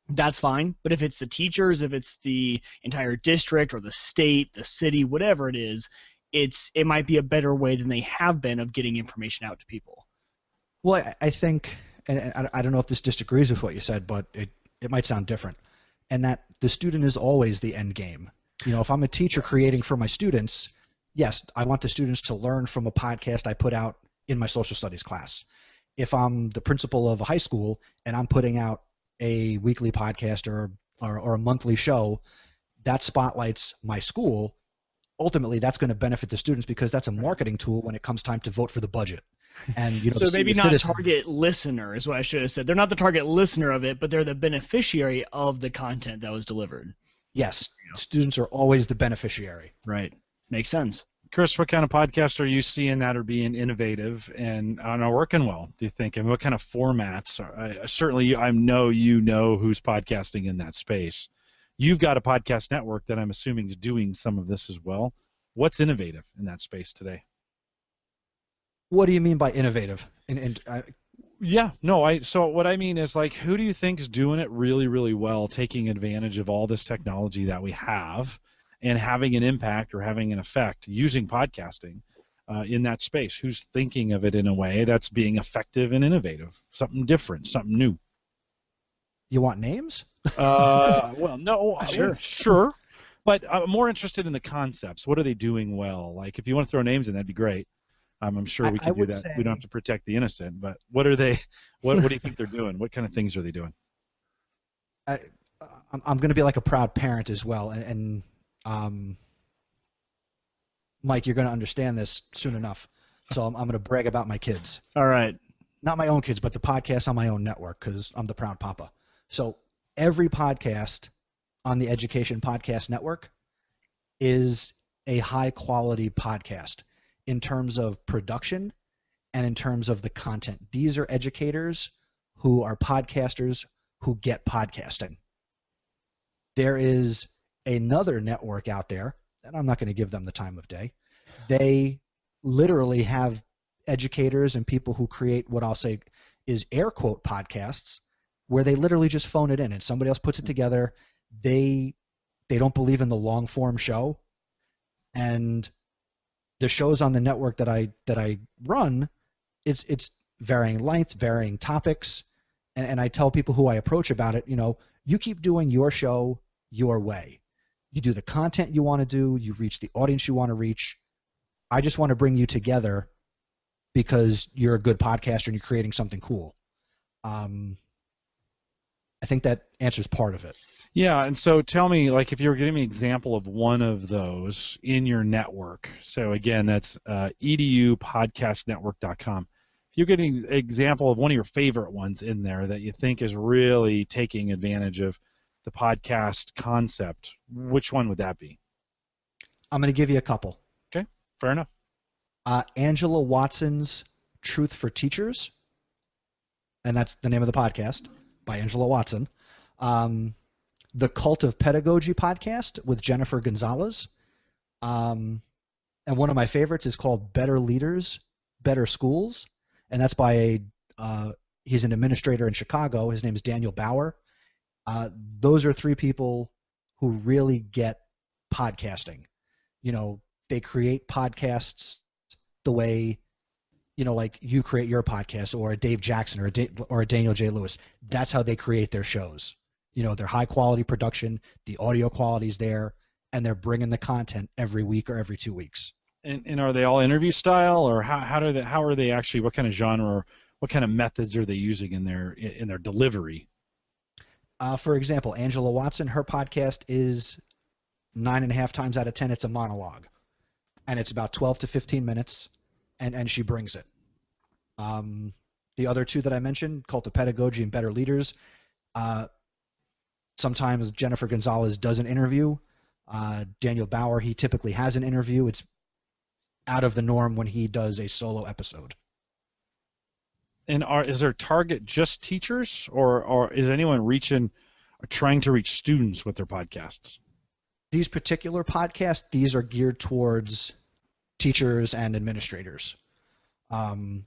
that's fine. But if it's the teachers, if it's the entire district or the state, the city, whatever it is, it might be a better way than they have been of getting information out to people. Well, I think, and I don't know if this disagrees with what you said, but it might sound different. And that the student is always the end game. If I'm a teacher creating for my students, yes, I want the students to learn from a podcast I put out in my social studies class. If I'm the principal of a high school and I'm putting out a weekly podcast or a monthly show that spotlights my school, ultimately that's going to benefit the students because that's a marketing tool when it comes time to vote for the budget. And so maybe not a target listener is what I should have said. They're not the target listener of it, but they're the beneficiary of the content that was delivered. Yes, students are always the beneficiary. Right. Makes sense. Chris, what kind of podcasts are you seeing that are being innovative and are working well, do you think? And what kind of formats? Certainly, I know who's podcasting in that space. You've got a podcast network that I'm assuming is doing some of this as well. What's innovative in that space today? What do you mean by innovative? So what I mean is, who do you think is doing it really, really well, taking advantage of all this technology that we have and having an impact or having an effect using podcasting in that space? Who's thinking of it in a way that's being effective and innovative, something different, something new? You want names? Well, no, sure. But I'm more interested in the concepts. What are they doing well? If you want to throw names in, that'd be great. I'm sure we can do that. We don't have to protect the innocent, but what are they? What do you think they're doing? What kind of things are they doing? I'm going to be like a proud parent as well, and Mike, you're going to understand this soon enough. So I'm going to brag about my kids. All right. Not my own kids, but the podcast on my own network because I'm the proud papa. So every podcast on the Education Podcast Network is a high-quality podcast in terms of production and in terms of the content. These are educators who are podcasters who get podcasting. There is another network out there, and I'm not going to give them the time of day. They literally have educators and people who create what I'll say is air quote podcasts where they literally just phone it in and somebody else puts it together. They don't believe in the long form show, and the shows on the network that I run, it's varying lengths, varying topics, and I tell people who I approach about it, you keep doing your show your way. You do the content you want to do, you reach the audience you want to reach. I just want to bring you together because you're a good podcaster and you're creating something cool. I think that answers part of it. Yeah, and so tell me, if you were giving me an example of one of those in your network. So again, that's edupodcastnetwork.com. If you're getting an example of one of your favorite ones in there that you think is really taking advantage of the podcast concept, which one would that be? I'm going to give you a couple. Okay, fair enough. Angela Watson's Truth for Teachers, and that's the name of the podcast by Angela Watson. The Cult of Pedagogy podcast with Jennifer Gonzalez. And one of my favorites is called Better Leaders, Better Schools. And that's by he's an administrator in Chicago. His name is Daniel Bauer. Those are three people who really get podcasting. They create podcasts the way, like you create your podcast, or a Dave Jackson or a Daniel J. Lewis. That's how they create their shows. They're high quality production, the audio quality's there, and they're bringing the content every week or every 2 weeks. And are they all interview style, or how are they actually? What kind of genre what kind of methods are they using in their delivery? For example, Angela Watson, her podcast is 9.5 times out of 10, it's a monologue, and it's about 12 to 15 minutes, and she brings it. The other two that I mentioned, Cult of Pedagogy and Better Leaders, sometimes Jennifer Gonzalez does an interview. Daniel Bauer, he typically has an interview. It's out of the norm when he does a solo episode. And is their target just teachers, or is anyone trying to reach students with their podcasts? These particular podcasts, these are geared towards teachers and administrators. I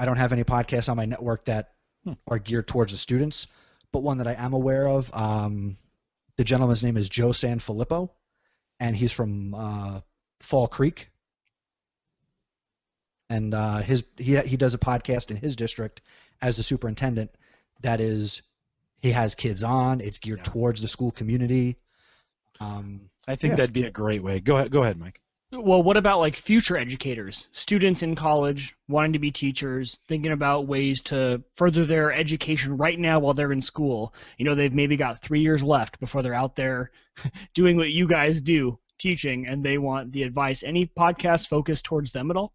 don't have any podcasts on my network that are geared towards the students, but one that I am aware of, the gentleman's name is Joe Sanfilippo, and he's from Fall Creek. And he does a podcast in his district as the superintendent. That is, he has kids on. It's geared towards the school community. I think that'd be a great way. Go ahead, Mike. Well, what about like future educators, students in college wanting to be teachers, thinking about ways to further their education right now while they're in school? You know, they've maybe got 3 years left before they're out there doing what you guys do, teaching, and they want the advice. Any podcasts focused towards them at all?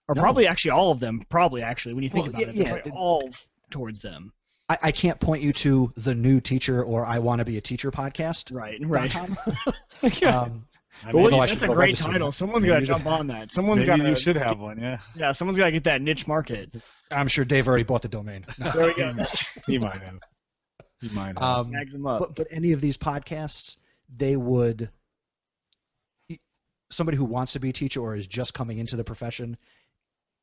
Or no. Probably actually all of them, when you think about it. They're all towards them. I can't point you to the New Teacher or I Want to Be a Teacher podcast. Right. That's a great title. Someone's got to jump on that. You should have one, yeah. Yeah, someone's got to get that niche market. I'm sure Dave already bought the domain. There we go. He might have. Snags them up. But any of these podcasts, they would – somebody who wants to be a teacher or is just coming into the profession,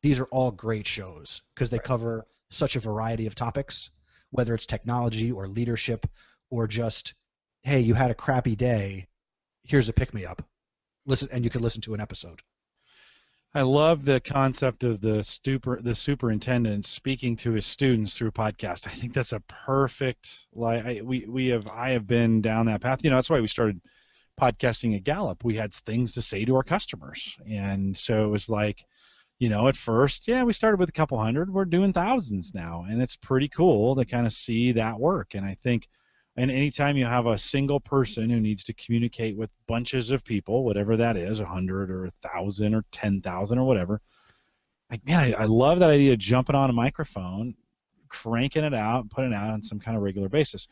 these are all great shows because they cover such a variety of topics, whether it's technology or leadership or just, hey, you had a crappy day, here's a pick-me-up. Listen, and you can listen to an episode. I love the concept of the superintendent speaking to his students through podcast. I think that's a perfect. I have been down that path. You know, that's why we started podcasting at Gallup. We had things to say to our customers, and so it was like, you know, at first, we started with a couple hundred. We're doing thousands now, and it's pretty cool to kind of see that work. And I think, and anytime you have a single person who needs to communicate with bunches of people, whatever that is, 100 or 1,000 or 10,000 or whatever, I love that idea of jumping on a microphone, cranking it out, putting it out on some kind of regular basis.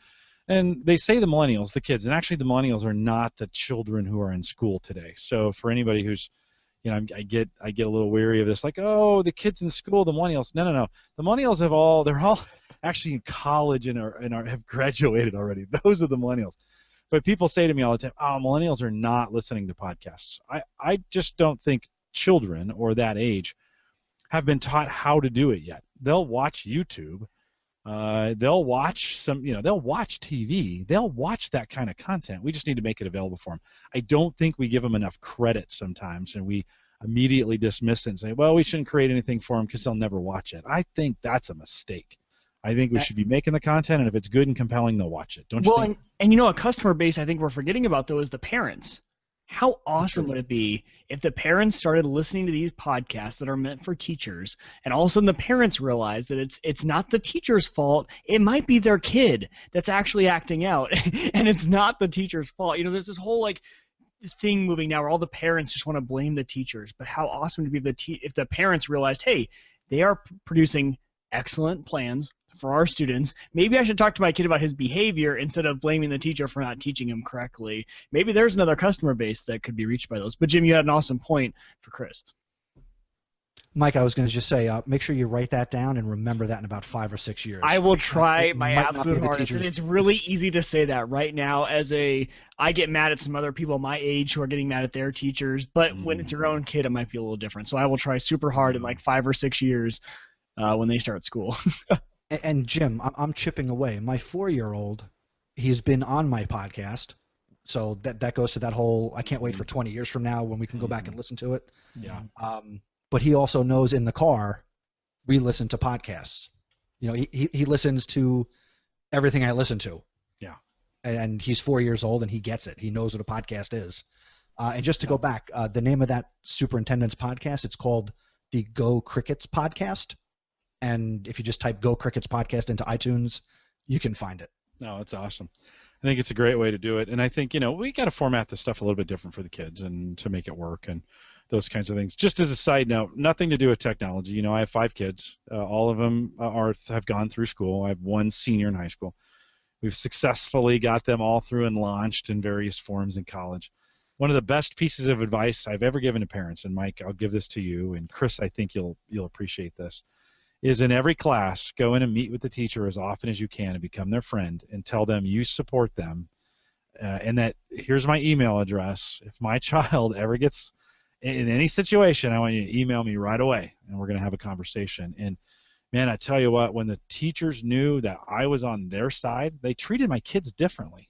And they say the millennials, the kids, and actually the millennials are not the children who are in school today. So for anybody who's, you know, I get a little weary of this, like, oh, the kids in school, the millennials. No. The millennials they're all actually in college and have graduated already. Those are the millennials. But people say to me all the time, oh, millennials are not listening to podcasts. I just don't think children or that age have been taught how to do it yet. They'll watch YouTube. They'll watch they'll watch TV. They'll watch that kind of content. We just need to make it available for them. I don't think we give them enough credit sometimes, and we immediately dismiss it and say, well, we shouldn't create anything for them because they'll never watch it. I think that's a mistake. I think we should be making the content, and if it's good and compelling, they'll watch it. Don't you think? And you know, a customer base I think we're forgetting about, though, is the parents. How awesome would it be if the parents started listening to these podcasts that are meant for teachers, and all of a sudden the parents realize that it's not the teacher's fault, it might be their kid that's actually acting out, and it's not the teacher's fault. You know, there's this whole this thing moving now where all the parents just want to blame the teachers, but how awesome to be if the parents realized, hey, they are producing excellent plans for our students. Maybe I should talk to my kid about his behavior instead of blaming the teacher for not teaching him correctly. Maybe there's another customer base that could be reached by those. But Jim, you had an awesome point for Chris. Mike, I was going to just say, make sure you write that down and remember that in about 5 or 6 years. I will try my absolute hardest. And it's really easy to say that right now I get mad at some other people my age who are getting mad at their teachers, but when it's your own kid, it might be a little different. So I will try super hard in 5 or 6 years when they start school. And Jim, I'm chipping away. My 4-year-old, he's been on my podcast, so that goes to that whole, I can't wait for 20 years from now when we can go back and listen to it. Yeah. But he also knows in the car, we listen to podcasts. You know, he listens to everything I listen to. Yeah. And he's 4 years old and he gets it. He knows what a podcast is. And just to go back, the name of that superintendent's podcast, it's called the Go Crickets podcast, and if you just type Go Crickets podcast into iTunes, you can find it. No, that's awesome. I think it's a great way to do it, and I think we got to format this stuff a little bit different for the kids and to make it work and those kinds of things. Just as a side note, nothing to do with technology. I have 5 kids. All of them have gone through school. I have one senior in high school. We've successfully got them all through and launched in various forms in college. One of the best pieces of advice I've ever given to parents, and Mike, I'll give this to you, and Chris, I think you'll appreciate this, is in every class, go in and meet with the teacher as often as you can and become their friend and tell them you support them, and that here's my email address. If my child ever gets in any situation, I want you to email me right away, and we're going to have a conversation. And man, I tell you what, when the teachers knew that I was on their side, they treated my kids differently,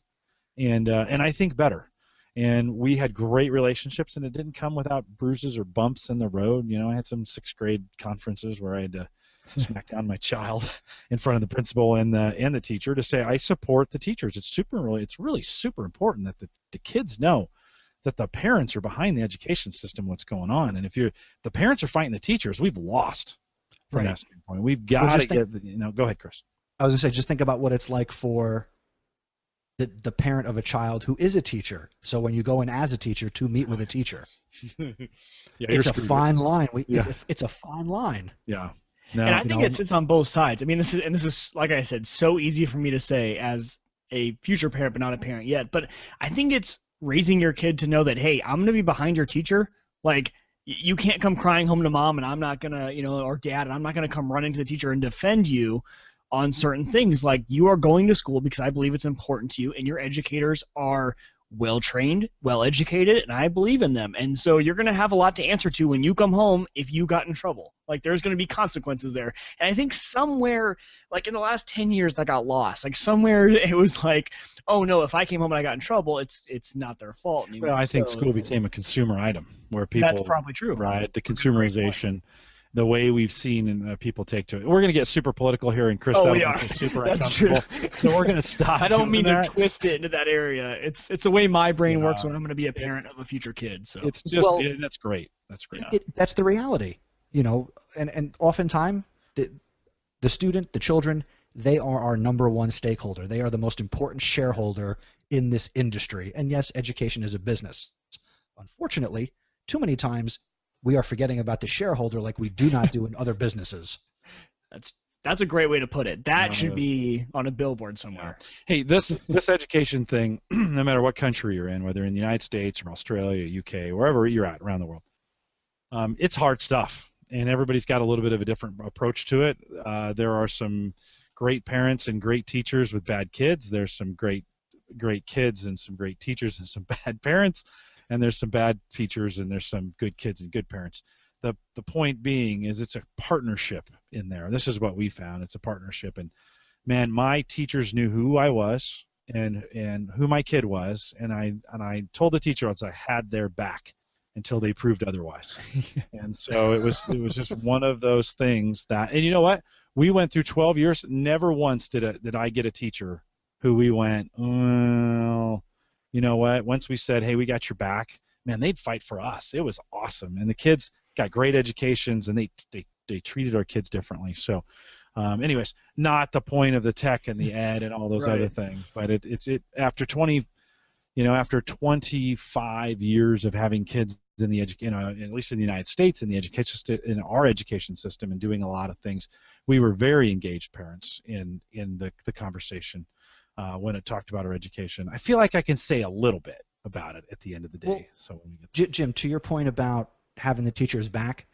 and I think better. And we had great relationships, and it didn't come without bruises or bumps in the road. I had some 6th grade conferences where I had to smack down my child in front of the principal and the teacher to say I support the teachers. It's really super important that the kids know that the parents are behind the education system, what's going on. And if the parents are fighting the teachers, we've lost from that standpoint. We've got to get, go ahead, Chris. I was going to say, just think about what it's like for the parent of a child who is a teacher. So when you go in as a teacher to meet with a teacher, it's a fine line. It's a fine line. Yeah. No, and I think it sits on both sides. I mean, this is like I said, so easy for me to say as a future parent, but not a parent yet. But I think it's raising your kid to know that, hey, I'm going to be behind your teacher. Like, you can't come crying home to mom, and I'm not going to, or dad, and I'm not going to come running to the teacher and defend you on certain things. Like, you are going to school because I believe it's important to you, and your educators are well-trained, well-educated, and I believe in them. And so you're going to have a lot to answer to when you come home if you got in trouble. Like, there's going to be consequences there. And I think somewhere, like in the last 10 years, that got lost. Like, somewhere it was like, oh, no, if I came home and I got in trouble, it's not their fault anymore. Well, I think school became a consumer item where people... That's probably true. Right, the consumerization, the way we've seen people take to it. We're going to get super political here, and Chris, we are. Super That's uncomfortable. True. So we're going to stop. I don't mean to twist it into that area. It's the way my brain works when I'm going to be a parent of a future kid. So it's just that's great. That's great. That's the reality, and oftentimes the student, the children, they are our number one stakeholder. They are the most important shareholder in this industry. And yes, education is a business. Unfortunately, too many times we are forgetting about the shareholder like we do not do in other businesses. That's a great way to put it. That should be on a billboard somewhere. Hey, this education thing, no matter what country you're in, whether in the United States or Australia, UK, wherever you're at around the world, it's hard stuff, and everybody's got a little bit of a different approach to it. There are some great parents and great teachers with bad kids. There's some great kids and some great teachers and some bad parents. And there's some bad teachers and there's some good kids and good parents. The point being is it's a partnership in there. This is what we found. It's a partnership. And man, my teachers knew who I was and who my kid was, and I told the teacher I had their back until they proved otherwise. And so it was just one of those things that, and you know what? We went through 12 years. Never once did I get a teacher who we went, well, you know what? Once we said, hey, we got your back, man, they'd fight for us. It was awesome. And the kids got great educations, and they treated our kids differently. So anyways, not the point of the tech and the ed and all those other things, but it's after 25 years of having kids in the at least in the United States, in our education system, and doing a lot of things, we were very engaged parents in the conversation. When it talked about our education, I feel like I can say a little bit about it at the end of the day. Well, so when we get Jim, to your point about having the teachers back,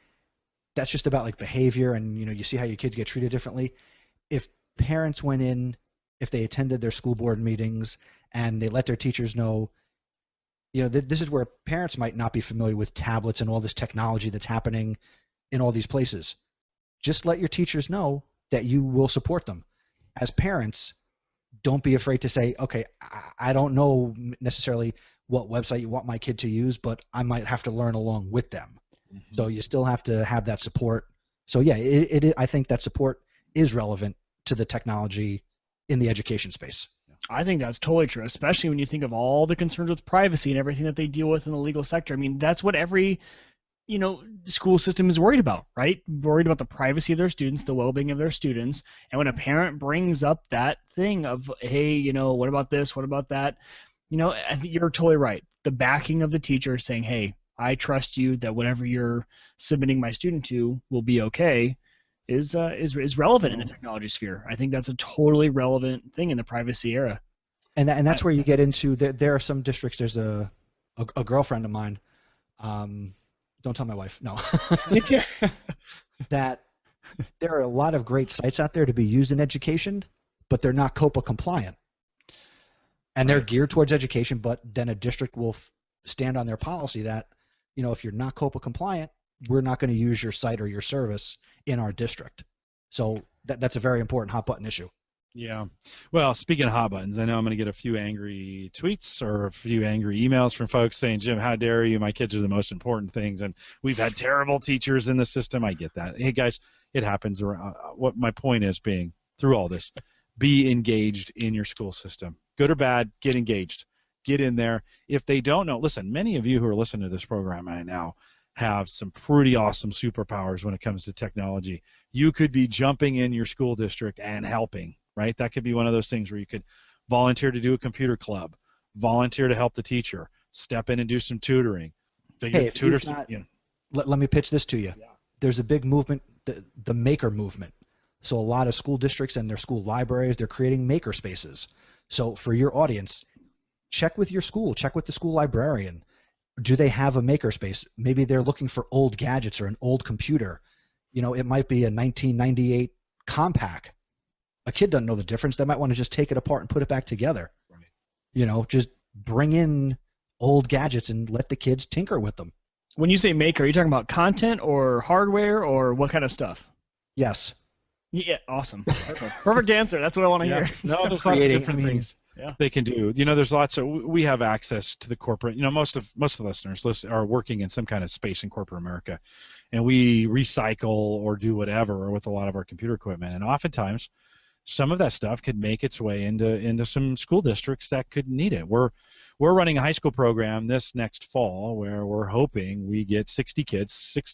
that's just about like behavior, and you see how your kids get treated differently. If parents went in, if they attended their school board meetings and they let their teachers know, this is where parents might not be familiar with tablets and all this technology that's happening in all these places. Just let your teachers know that you will support them. As parents, don't be afraid to say, okay, I don't know necessarily what website you want my kid to use, but I might have to learn along with them. Mm-hmm. So you still have to have that support. So yeah, I think that support is relevant to the technology in the education space. I think that's totally true, especially when you think of all the concerns with privacy and everything that they deal with in the legal sector. I mean, that's what every the school system is worried about, right? Worried about the privacy of their students, the well-being of their students. And when a parent brings up that thing of, hey, what about this? What about that? I think you're totally right. The backing of the teacher saying, hey, I trust you that whatever you're submitting my student to will be okay is relevant in the technology sphere. I think that's a totally relevant thing in the privacy era. And that's where you get into, there are some districts, there's a girlfriend of mine, don't tell my wife, no, that there are a lot of great sites out there to be used in education, but they're not COPA compliant. And they're geared towards education, but then a district will stand on their policy that, if you're not COPA compliant, we're not going to use your site or your service in our district. So that's a very important hot button issue. Yeah. Well, speaking of hot buttons, I know I'm going to get a few angry tweets or a few angry emails from folks saying, Jim, how dare you? My kids are the most important things, and we've had terrible teachers in the system. I get that. Hey, guys, it happens. What my point is being, through all this, be engaged in your school system. Good or bad, get engaged. Get in there. If they don't know, listen, many of you who are listening to this program right now have some pretty awesome superpowers when it comes to technology. You could be jumping in your school district and helping. Right? That could be one of those things where you could volunteer to do a computer club, volunteer to help the teacher, step in and do some tutoring. Hey, let me pitch this to you. Yeah. There's a big movement, the maker movement. So a lot of school districts and their school libraries, they're creating maker spaces. So for your audience, check with your school, check with the school librarian. Do they have a maker space? Maybe they're looking for old gadgets or an old computer. It might be a 1998 Compaq. A kid doesn't know the difference. They might want to just take it apart and put it back together. Right. Just bring in old gadgets and let the kids tinker with them. When you say maker, are you talking about content or hardware or what kind of stuff? Yes. Yeah, awesome. Perfect answer. That's what I want to hear. No, there's lots of different things they can do. There's lots of, we have access to the corporate, most of the listeners are working in some kind of space in corporate America, and we recycle or do whatever with a lot of our computer equipment, and oftentimes some of that stuff could make its way into some school districts that could need it. We're running a high school program this next fall where we're hoping we get 60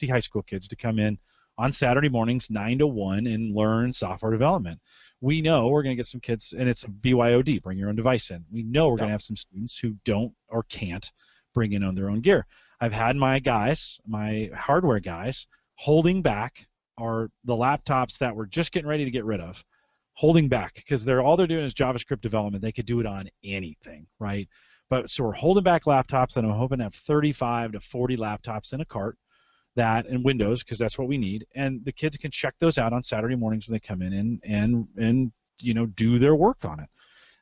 high school kids to come in on Saturday mornings 9 to 1 and learn software development. We know we're going to get some kids, and it's a BYOD, bring your own device in. We know we're going to have some students who don't or can't bring in on their own gear. I've had my hardware guys, holding back the laptops that we're just getting ready to get rid of. Holding back because all they're doing is JavaScript development. They could do it on anything, right? But so we're holding back laptops, and I'm hoping to have 35 to 40 laptops in a cart, and Windows, because that's what we need. And the kids can check those out on Saturday mornings when they come in and do their work on it.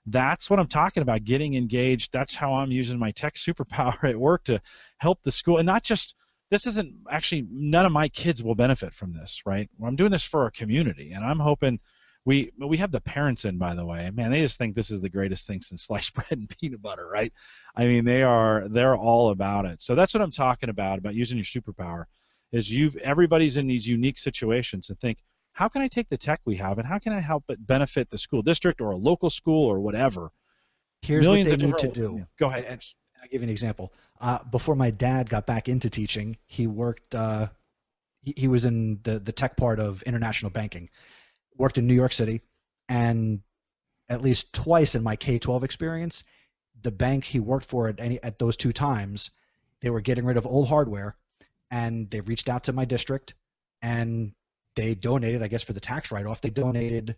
That's what I'm talking about, getting engaged. That's how I'm using my tech superpower at work to help the school, and not just. This isn't actually, none of my kids will benefit from this, right? Well, I'm doing this for our community, and I'm hoping. We have the parents in, by the way. Man, they just think this is the greatest thing since sliced bread and peanut butter, right? I mean, they're all about it. So that's what I'm talking about using your superpower. Is everybody's in these unique situations and think, how can I take the tech we have and how can I help it benefit the school district or a local school or whatever? Here's what they need to do. Go ahead. I'll give you an example. Before my dad got back into teaching, he worked. He was in the tech part of international banking. Worked in New York City, and at least twice in my K-12 experience, the bank he worked for at those two times, they were getting rid of old hardware, and they reached out to my district, and they donated, I guess for the tax write-off, they donated,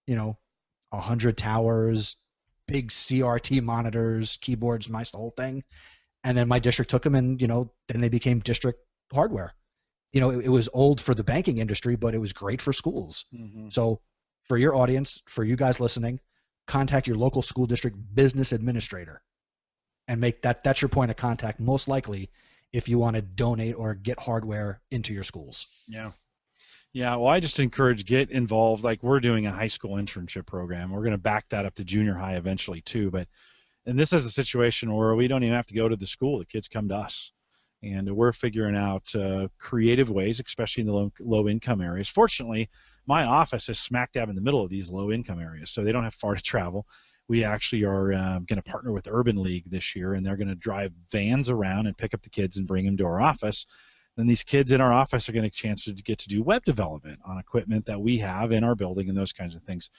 100 towers, big CRT monitors, keyboards, mice, the whole thing, and then my district took them, and then they became district hardware. It was old for the banking industry, but it was great for schools. Mm-hmm. So for your audience, for you guys listening, contact your local school district business administrator and make that's your point of contact most likely if you want to donate or get hardware into your schools. Yeah. Yeah, well, I just encourage get involved. Like we're doing a high school internship program. We're going to back that up to junior high eventually too. And this is a situation where we don't even have to go to the school. The kids come to us. And we're figuring out creative ways, especially in the low-income areas. Fortunately, my office is smack dab in the middle of these low-income areas, so they don't have far to travel. We actually are going to partner with Urban League this year, and they're going to drive vans around and pick up the kids and bring them to our office then these kids in our office are getting a chance to get to do web development on equipment that we have in our building and those kinds of things.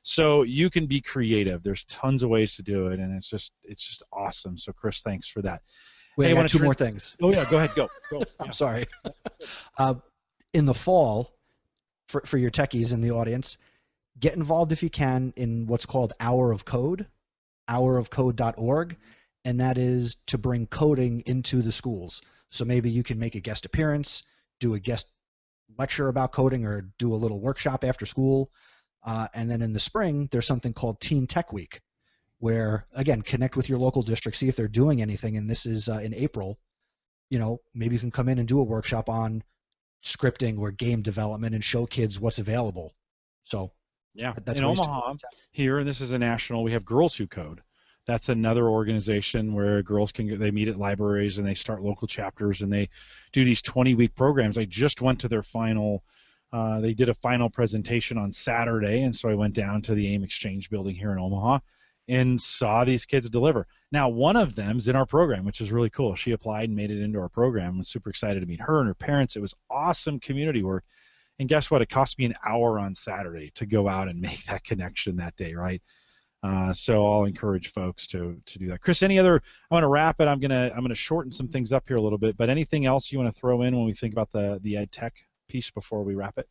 So you can be creative. There's tons of ways to do it, and it's just awesome. So Chris, thanks for that. Wait, Hey, I wanna got two turn- more things. Oh yeah, go ahead, go. I'm Yeah. sorry. In the fall, for your techies in the audience, get involved if you can in what's called Hour of Code, hourofcode.org, and that is to bring coding into the schools. So maybe you can make a guest appearance, do a guest lecture about coding, or do a little workshop after school. And then in the spring, there's something called Teen Tech Week, where, again, connect with your local district, see if they're doing anything, and this is in April. Maybe you can come in and do a workshop on scripting or game development and show kids what's available. So Yeah, that's in ways to- Omaha here, and this is a national. We have Girls Who Code. That's another organization where girls they meet at libraries and they start local chapters and they do these 20-week programs. I just went to their final. They did a final presentation on Saturday, and so I went down to the AIM Exchange building here in Omaha and saw these kids deliver. Now, one of them's in our program, which is really cool. She applied and made it into our program. I was super excited to meet her and her parents. It was awesome community work. And guess what? It cost me an hour on Saturday to go out and make that connection that day, right? So I'll encourage folks to do that. Chris, any other? I want to wrap it. I'm gonna shorten some things up here a little bit. But anything else you want to throw in when we think about the ed tech piece before we wrap it?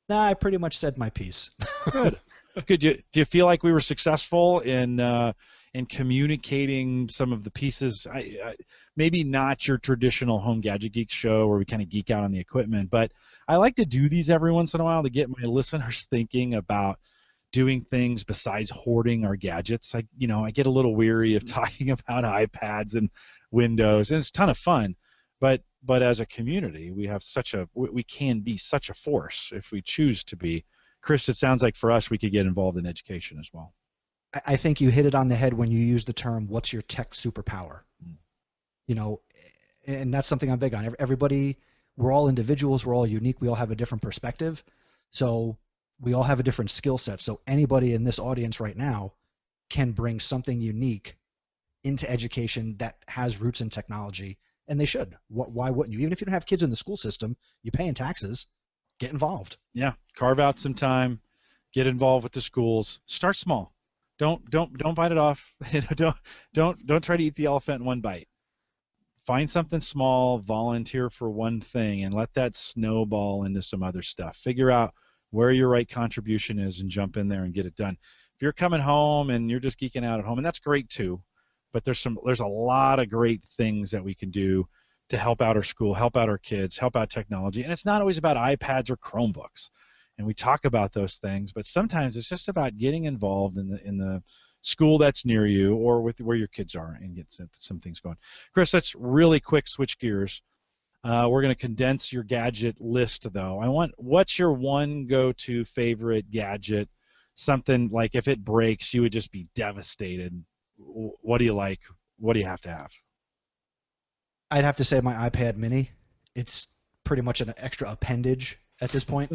Nah, I pretty much said my piece. Good. Good. Do you feel like we were successful in communicating some of the pieces? Maybe not your traditional Home Gadget Geek show where we kind of geek out on the equipment, but I like to do these every once in a while to get my listeners thinking about doing things besides hoarding our gadgets. I get a little weary of talking about iPads and Windows, and it's a ton of fun. But as a community, we can be such a force if we choose to be. Chris, it sounds like for us we could get involved in education as well. I think you hit it on the head when you use the term, what's your tech superpower? And that's something I'm big on. Everybody, we're all individuals, we're all unique, we all have a different perspective. So we all have a different skill set. So anybody in this audience right now can bring something unique into education that has roots in technology, and they should. Why wouldn't you? Even if you don't have kids in the school system, you're paying taxes, get involved. Yeah, carve out some time, get involved with the schools. Start small. Don't bite it off. Don't try to eat the elephant in one bite. Find something small, volunteer for one thing, and let that snowball into some other stuff. Figure out where your right contribution is and jump in there and get it done. If you're coming home and you're just geeking out at home, and that's great too, but there's a lot of great things that we can do to help out our school, help out our kids, help out technology. And it's not always about iPads or Chromebooks. And we talk about those things, but sometimes it's just about getting involved in the school that's near you or with where your kids are and get some things going. Chris, let's really quick switch gears. We're going to condense your gadget list, though. What's your one go-to favorite gadget? Something like if it breaks, you would just be devastated. What do you like? What do you have to have? I'd have to say my iPad mini. It's pretty much an extra appendage at this point.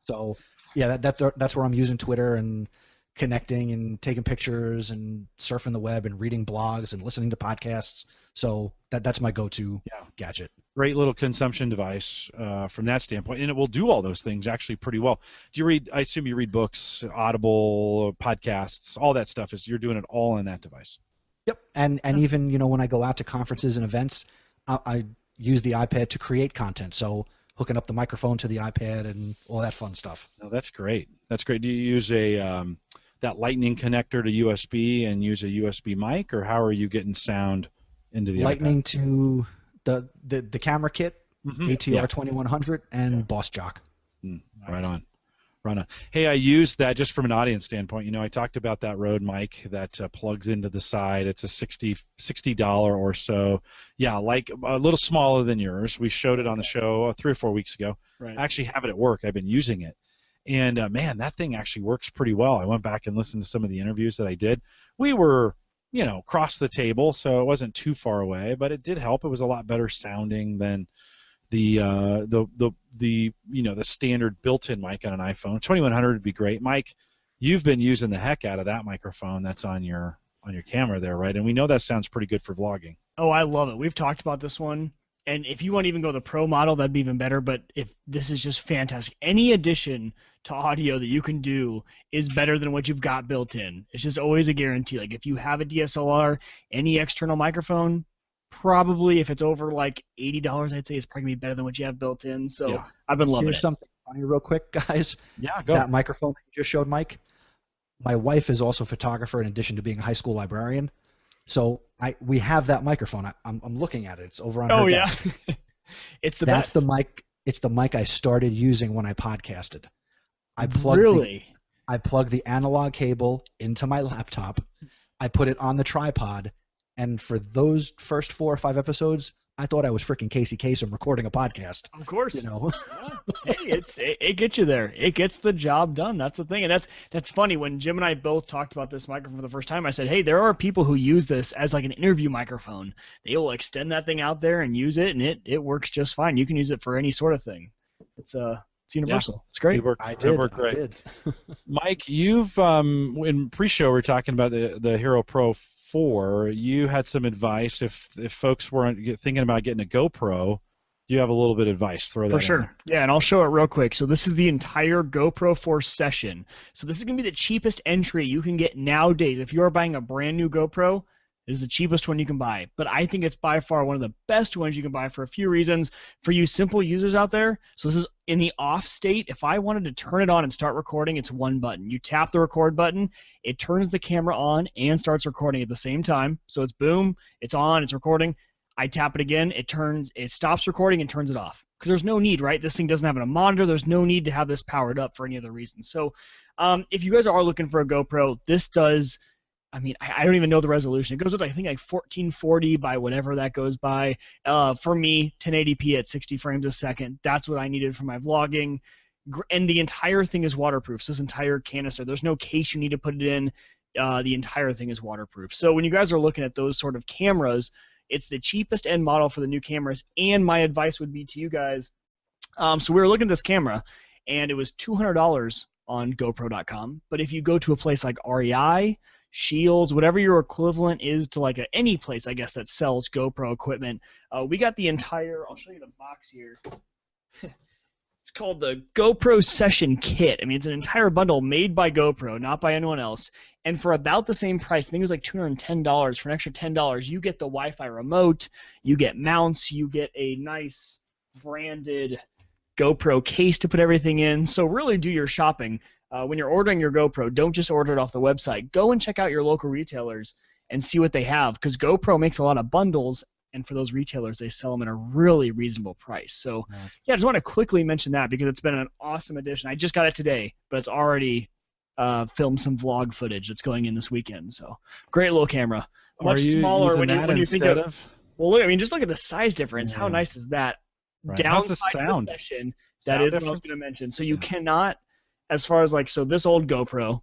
So yeah, that's where I'm using Twitter and connecting and taking pictures and surfing the web and reading blogs and listening to podcasts. So that's my go-to gadget. Great little consumption device from that standpoint, and it will do all those things actually pretty well. Do you read? I assume you read books, Audible, podcasts, all that stuff. You're doing it all on that device. Yep, and even when I go out to conferences and events, I use the iPad to create content. So hooking up the microphone to the iPad and all that fun stuff. Oh, that's great. That's great. Do you use that Lightning connector to USB and use a USB mic, or how are you getting sound into the Lightning iPad? to the camera kit, ATR 2100, and Boss Jock. Nice. Right on. Hey, I use that just from an audience standpoint. I talked about that Rode mic that plugs into the side. It's a $60 or so. Yeah, like a little smaller than yours. We showed it on the show 3 or 4 weeks ago. Right. I actually have it at work. I've been using it. And, man, that thing actually works pretty well. I went back and listened to some of the interviews that I did. We were, across the table, so it wasn't too far away, but it did help. It was a lot better sounding than the standard built-in mic on an iPhone. 2100 would be great. Mike, you've been using the heck out of that microphone that's on your camera there, right? And we know that sounds pretty good for vlogging. Oh, I love it. We've talked about this one, And if you want to even go the pro model, that'd be even better. But if this is just fantastic, any addition to audio that you can do is better than what you've got built in. It's just always a guarantee. Like if you have a DSLR, any external microphone, probably if it's over like $80, I'd say it's probably gonna be better than what you have built in. So Yeah. I've been loving Here's it. something funny real quick, guys. Yeah, go. That microphone that you just showed, Mike, my wife is also a photographer in addition to being a high school librarian. So we have that microphone. I'm looking at it. It's over on her desk. It's the That's best. the mic. It's the mic I started using when I podcasted. I plugged the analog cable into my laptop. I put it on the tripod, and for those first 4 or 5 episodes, I thought I was freaking Casey Kasem recording a podcast. Of course. You know. Yeah. Hey, it gets you there. It gets the job done. That's the thing, and that's funny. When Jim and I both talked about this microphone for the first time, I said, "Hey, there are people who use this as like an interview microphone. They will extend that thing out there and use it, and it works just fine. You can use it for any sort of thing. It's universal. Yeah. It's great." It worked great. Mike, you've in pre-show we were talking about the Hero Pro 4. You had some advice if folks weren't thinking about getting a GoPro. You have a little bit of advice. Throw that for sure. Yeah, and I'll show it real quick. So this is the entire GoPro 4 session. So this is going to be the cheapest entry you can get nowadays. If you are buying a brand new GoPro, this is the cheapest one you can buy. But I think it's by far one of the best ones you can buy for a few reasons. For you simple users out there, so this is in the off state. If I wanted to turn it on and start recording, it's one button. You tap the record button, it turns the camera on and starts recording at the same time. So it's boom, it's on, it's recording. I tap it again, it stops recording and turns it off. Because there's no need, right? This thing doesn't have a monitor. There's no need to have this powered up for any other reason. So if you guys are looking for a GoPro, this does, I mean, I don't even know the resolution. It goes with, I think, like 1440 by whatever that goes by. For me, 1080p at 60 frames a second. That's what I needed for my vlogging. And the entire thing is waterproof. So this entire canister, there's no case you need to put it in. The entire thing is waterproof. So when you guys are looking at those sort of cameras, it's the cheapest end model for the new cameras. And my advice would be to you guys, so we were looking at this camera, and it was $200 on GoPro.com. But if you go to a place like REI, Shields, whatever your equivalent is to like any place, I guess, that sells GoPro equipment, we got the entire, I'll show you the box here. It's called the GoPro Session Kit. I mean, it's an entire bundle made by GoPro, not by anyone else. And for about the same price, I think it was like $210. For an extra $10, you get the Wi-Fi remote, you get mounts, you get a nice branded GoPro case to put everything in. So really do your shopping. When you're ordering your GoPro, don't just order it off the website. Go and check out your local retailers and see what they have, because GoPro makes a lot of bundles, and for those retailers, they sell them at a really reasonable price. So, yeah, I just want to quickly mention that because it's been an awesome addition. I just got it today, but it's already filmed some vlog footage that's going in this weekend. So, great little camera. Much smaller when you think of. Well, look, I mean, just look at the size difference. Yeah. How nice is that? Right. How's the sound? Session, that is what I was going to mention. So you cannot, as far as like, so this old GoPro,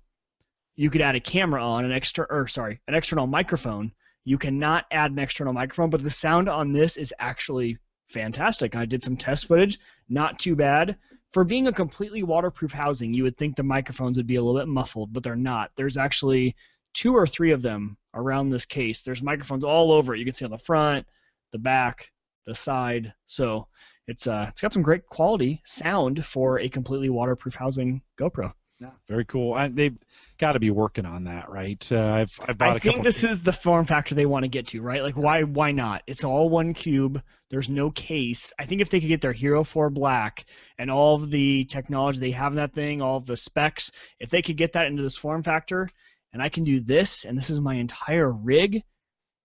you could add a camera on an external microphone. You cannot add an external microphone, but the sound on this is actually fantastic. I did some test footage, not too bad. For being a completely waterproof housing, you would think the microphones would be a little bit muffled, but they're not. There's actually 2 or 3 of them around this case. There's microphones all over it. You can see on the front, the back, the side. So it's got some great quality sound for a completely waterproof housing GoPro. Yeah, very cool. They've got to be working on that, right? I've bought a couple. I think this is the form factor they want to get to, right? Like, why not? It's all one cube. There's no case. I think if they could get their Hero 4 Black and all of the technology they have in that thing, all of the specs, if they could get that into this form factor, and I can do this, and this is my entire rig,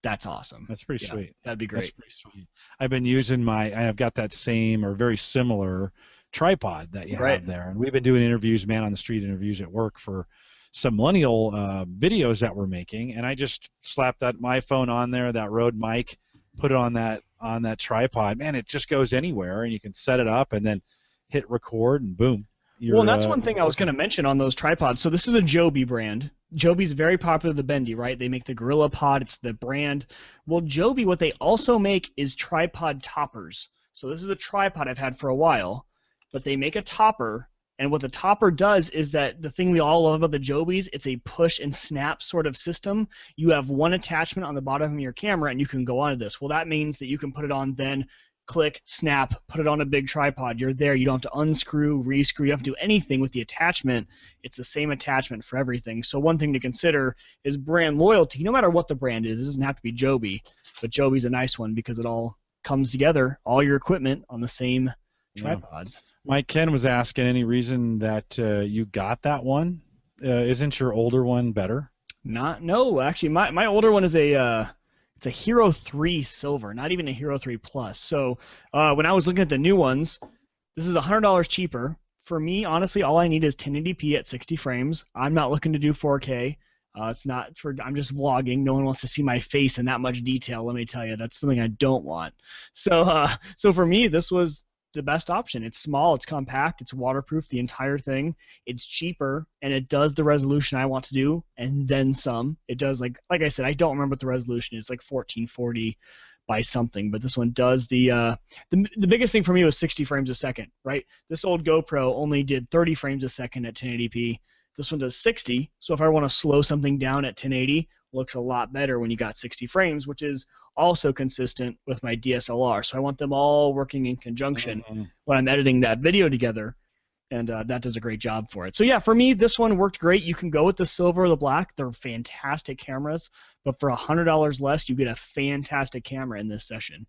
that's awesome. That's pretty sweet. That'd be great. That's pretty sweet. I've been using I've got that same or very similar tripod that you have there, and we've been doing interviews, man on the street interviews at work for some millennial videos that we're making, and I just slapped my phone on there, that Rode mic, put it on that tripod. Man, it just goes anywhere, and you can set it up and then hit record, and boom. Well, and that's one thing I was going to mention on those tripods. So this is a Joby brand. Joby's very popular, the Bendy, right? They make the Gorilla Pod. It's the brand. Well, Joby, what they also make is tripod toppers. So this is a tripod I've had for a while, but they make a topper, and what the topper does is that the thing we all love about the Jobys, it's a push and snap sort of system. You have one attachment on the bottom of your camera, and you can go onto this. Well, that means that you can put it on then click, snap, put it on a big tripod. You're there. You don't have to unscrew, rescrew. You have to do anything with the attachment. It's the same attachment for everything. So one thing to consider is brand loyalty. No matter what the brand is, it doesn't have to be Joby, but Joby's a nice one because it all comes together, all your equipment on the same tripods. Mike Ken was asking any reason that you got that one. Isn't your older one better? No, actually, my older one is it's a Hero 3 Silver, not even a Hero 3 Plus. So when I was looking at the new ones, this is $100 cheaper. For me, honestly, all I need is 1080p at 60 frames. I'm not looking to do 4K. It's not for. I'm just vlogging. No one wants to see my face in that much detail. Let me tell you, that's something I don't want. So for me, this was the best option. It's small, it's compact, it's waterproof, the entire thing. It's cheaper, and it does the resolution I want to do, and then some. It does, like I said, I don't remember what the resolution is, like 1440 by something, but this one does the biggest thing for me was 60 frames a second, right? This old GoPro only did 30 frames a second at 1080p. This one does 60, so if I want to slow something down at 1080, it looks a lot better when you got 60 frames, which is also consistent with my DSLR. So I want them all working in conjunction when I'm editing that video together, and that does a great job for it. So yeah, for me, this one worked great. You can go with the silver or the black. They're fantastic cameras, but for $100 less, you get a fantastic camera in this session.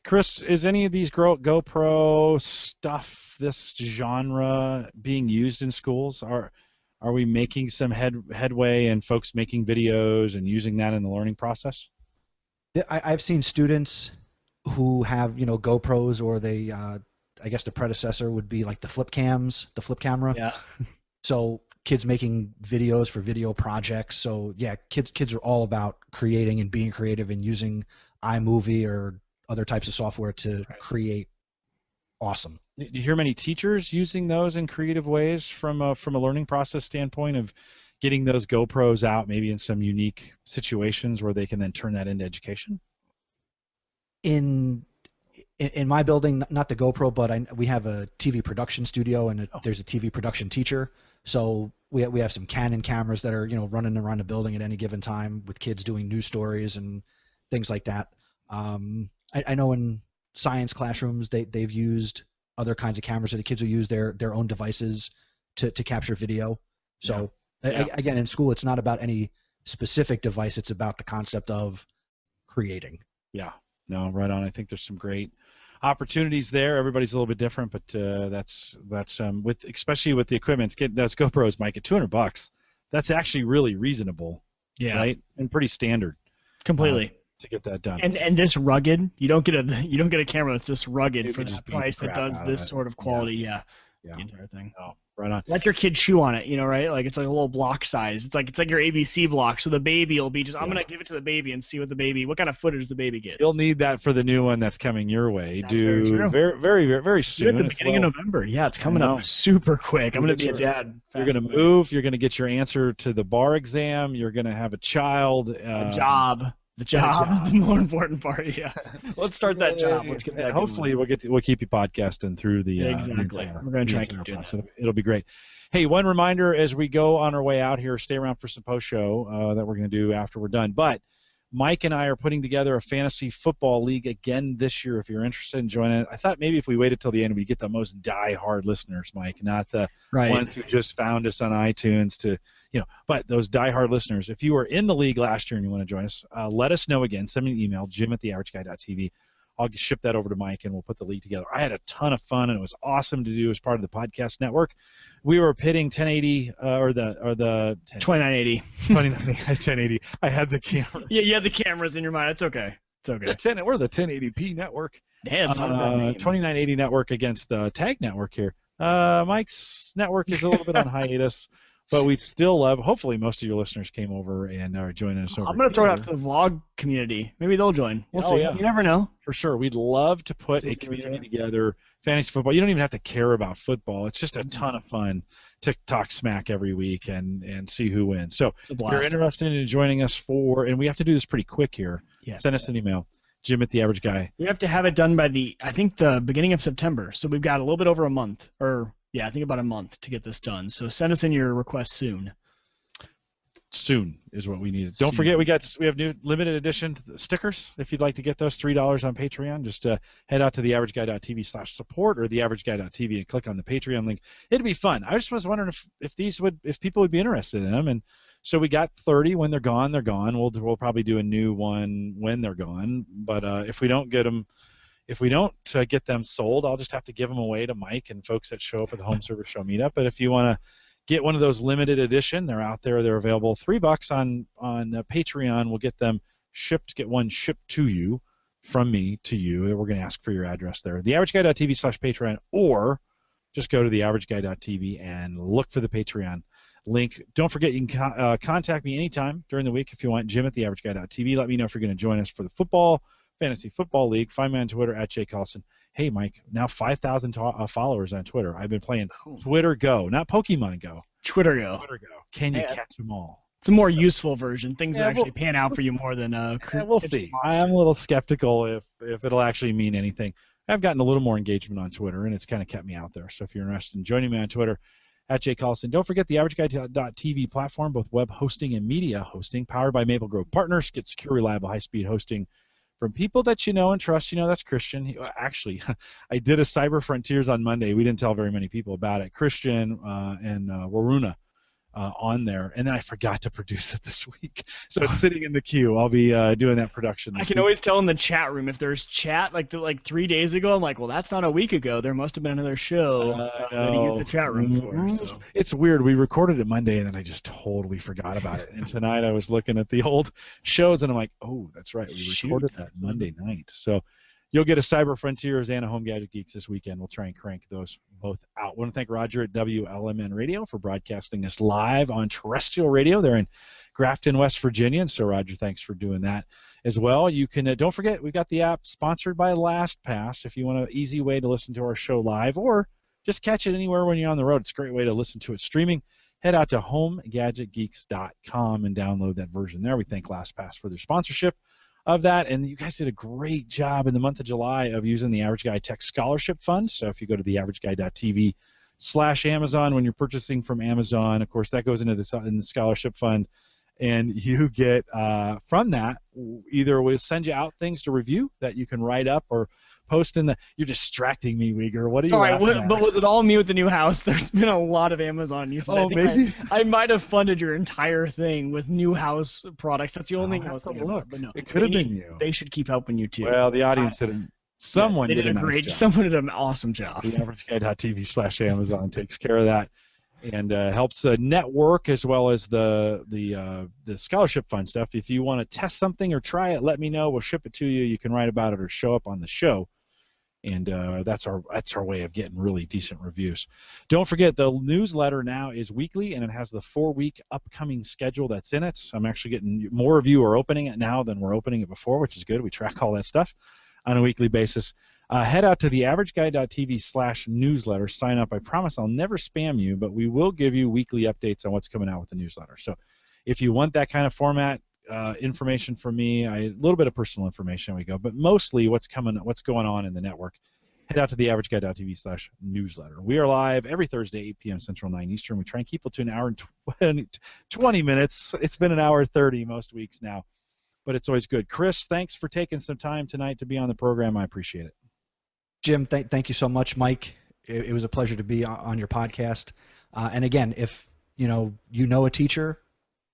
Chris, is any of these GoPro stuff, this genre, being used in schools? Are we making some headway and folks making videos and using that in the learning process? I've seen students who have, GoPros, or they, I guess the predecessor would be like the flip camera. Yeah. So kids making videos for video projects. So yeah, kids are all about creating and being creative and using iMovie or other types of software to create awesome. Do you hear many teachers using those in creative ways from a learning process standpoint of getting those GoPros out maybe in some unique situations where they can then turn that into education? In my building, not the GoPro, but we have a TV production studio, and there's a TV production teacher. So we have some Canon cameras that are running around the building at any given time with kids doing news stories and things like that. I know in science classrooms they've used other kinds of cameras, so the kids will use their own devices to capture video. So again, in school, it's not about any specific device. It's about the concept of creating. Yeah. No, right on. I think there's some great opportunities there. Everybody's a little bit different, but that's especially with the equipment. Getting those GoPros, Mike, at $200. That's actually really reasonable. Yeah. Right? And pretty standard. Completely. To get that done. And this rugged, you don't get a camera that's this rugged for that price that does this sort of quality. Yeah. The entire thing. Oh, right on. Let your kid chew on it, right? Like it's like a little block size. It's like your ABC block. So the baby will be I'm gonna give it to the baby and see what kind of footage the baby gets. You'll need that for the new one that's coming your way. That's very true. Very soon. At the beginning of November. Yeah, it's coming up super quick. I'm gonna be a dad. You're gonna move. You're gonna get your answer to the bar exam. You're gonna have a child. A job. The job is the more important part. Yeah. Let's start that job. Let's get that. Hopefully, we'll keep you podcasting through the. Exactly. We're going to try and keep doing that. It'll be great. Hey, one reminder as we go on our way out here, stay around for some post show that we're going to do after we're done. But Mike and I are putting together a fantasy football league again this year. If you're interested in joining it, I thought maybe if we waited till the end, we'd get the most die-hard listeners, Mike, not the ones who just found us on iTunes to. But those die-hard listeners, if you were in the league last year and you want to join us, let us know again. Send me an email, jim@theaverageguy.tv. I'll ship that over to Mike, and we'll put the league together. I had a ton of fun, and it was awesome to do as part of the podcast network. We were pitting 1080 or the 2980. 1080. I had the camera. Yeah, you had the cameras in your mind. It's okay. It's okay. We're the 1080p network. Yeah, it's 2980 network against the Tag network here. Mike's network is a little bit on hiatus. But we'd still love, hopefully most of your listeners came over and are joining us over. I'm going to throw it out to the vlog community. Maybe they'll join. We'll see. Yeah. You never know. For sure. We'd love to put a community together. Fantasy football. You don't even have to care about football. It's just a ton of fun to talk smack every week and see who wins. So if you're interested in joining us and we have to do this pretty quick here, send us an email. Jim@theaverageguy. We have to have it done by the beginning of September. So we've got a little bit over a month, I think about a month to get this done. So send us in your request soon. soon is what we need. Don't forget we have new limited edition stickers. If you'd like to get those, $3 on Patreon, just head out to theaverageguy.tv/support or theaverageguy.tv and click on the Patreon link. It'd be fun. I just was wondering if people would be interested in them, and so we got 30. When they're gone, they're gone. We'll probably do a new one when they're gone. But if we don't get them sold, I'll just have to give them away to Mike and folks that show up at the Home Service Show meetup. But if you want to get one of those limited edition, they're out there. They're available. $3 on Patreon. We'll get them shipped. Get one shipped to you from me to you. We're going to ask for your address there. Theaverageguy.tv/Patreon, or just go to theaverageguy.tv and look for the Patreon link. Don't forget, you can contact me anytime during the week if you want. Jim at theaverageguy.tv. Let me know if you're going to join us for the Fantasy Football League. Find me on Twitter at @Collison. Hey, Mike, now 5,000 followers on Twitter. I've been playing Twitter Go, not Pokemon Go. Twitter Go. Can you catch them all? It's a more useful version. Things that actually pan out for you more than we'll see. I'm a little skeptical if it'll actually mean anything. I've gotten a little more engagement on Twitter, and it's kind of kept me out there. So if you're interested in joining me on Twitter, at @Collison. Don't forget the AverageGuy.tv platform, both web hosting and media hosting, powered by Maple Grove Partners. Get secure, reliable, high-speed hosting from people that you know and trust. You know that's Christian. Actually, I did a Cyber Frontiers on Monday. We didn't tell very many people about it. Christian and Waruna on there, and then I forgot to produce it this week. So it's sitting in the queue. I'll be doing that production this I can week. always tell in the chat room if there's chat like 3 days ago. I'm like, well, that's not a week ago. There must have been another show that he used the chat room for. So. It's weird. We recorded it Monday, and then I just totally forgot about it. And tonight I was looking at the old shows, and I'm like, oh, that's right. We recorded that Monday night. So you'll get a Cyber Frontiers and a Home Gadget Geeks this weekend. We'll try and crank those both out. I want to thank Roger at WLMN Radio for broadcasting us live on terrestrial radio. They're in Grafton, West Virginia. And so, Roger, thanks for doing that as well. You can don't forget, we've got the app sponsored by LastPass if you want an easy way to listen to our show live, or just catch it anywhere when you're on the road. It's a great way to listen to it streaming. Head out to homegadgetgeeks.com and download that version there. We thank LastPass for their sponsorship of that, and you guys did a great job in the month of July of using the Average Guy Tech Scholarship Fund. So if you go to theaverageguy.tv/Amazon when you're purchasing from Amazon, of course that goes into the scholarship fund, and you get from that, either we'll send you out things to review that you can write up or post in the. You're distracting me, Uyghur. What are you? Sorry, but was it all me with the new house? There's been a lot of Amazon usage. Oh, maybe I might have funded your entire thing with new house products. That's the only thing I was thinking about. But no, it could have been you. They should keep helping you too. Well, the audience didn't. Someone did a nice great. job. Someone did an awesome job. The AverageGuy.tv/Amazon takes care of that and helps network as well as the scholarship fund stuff. If you want to test something or try it, let me know. We'll ship it to you. You can write about it or show up on the show. And that's our way of getting really decent reviews. Don't forget, the newsletter now is weekly, and it has the 4-week upcoming schedule that's in it. I'm actually getting more of you are opening it now than we're opening it before, which is good. We track all that stuff on a weekly basis. Head out to theaverageguy.tv/newsletter. Sign up. I promise I'll never spam you, but we will give you weekly updates on what's coming out with the newsletter. So if you want that kind of format, information from me, a little bit of personal information we go, but mostly what's going on in the network. Head out to theaverageguy.tv/newsletter. We are live every Thursday, 8 p.m. Central, 9 Eastern. We try and keep it to an hour and 20 minutes. It's been an hour 30 most weeks now, but it's always good. Chris, thanks for taking some time tonight to be on the program. I appreciate it. Jim, thank you so much. Mike, it was a pleasure to be on your podcast. And again, if you know a teacher,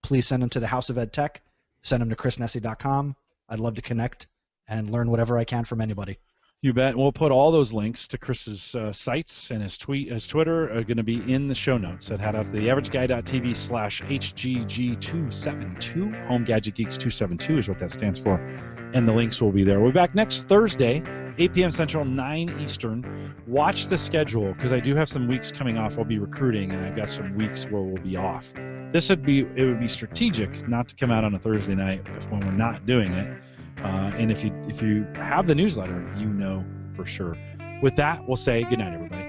please send them to the House of EdTech. Send them to chrisnesi.com. I'd love to connect and learn whatever I can from anybody. You bet. We'll put all those links to Chris's sites and his Twitter are going to be in the show notes. So head out to theaverageguy.tv/HGG272. Home Gadget Geeks 272 is what that stands for. And the links will be there. We'll be back next Thursday, 8 p.m. Central, 9 Eastern. Watch the schedule because I do have some weeks coming off. I'll be recruiting, and I've got some weeks where we'll be off. It would be strategic not to come out on a Thursday night when we're not doing it. And if you have the newsletter, you know for sure. With that, we'll say good night, everybody.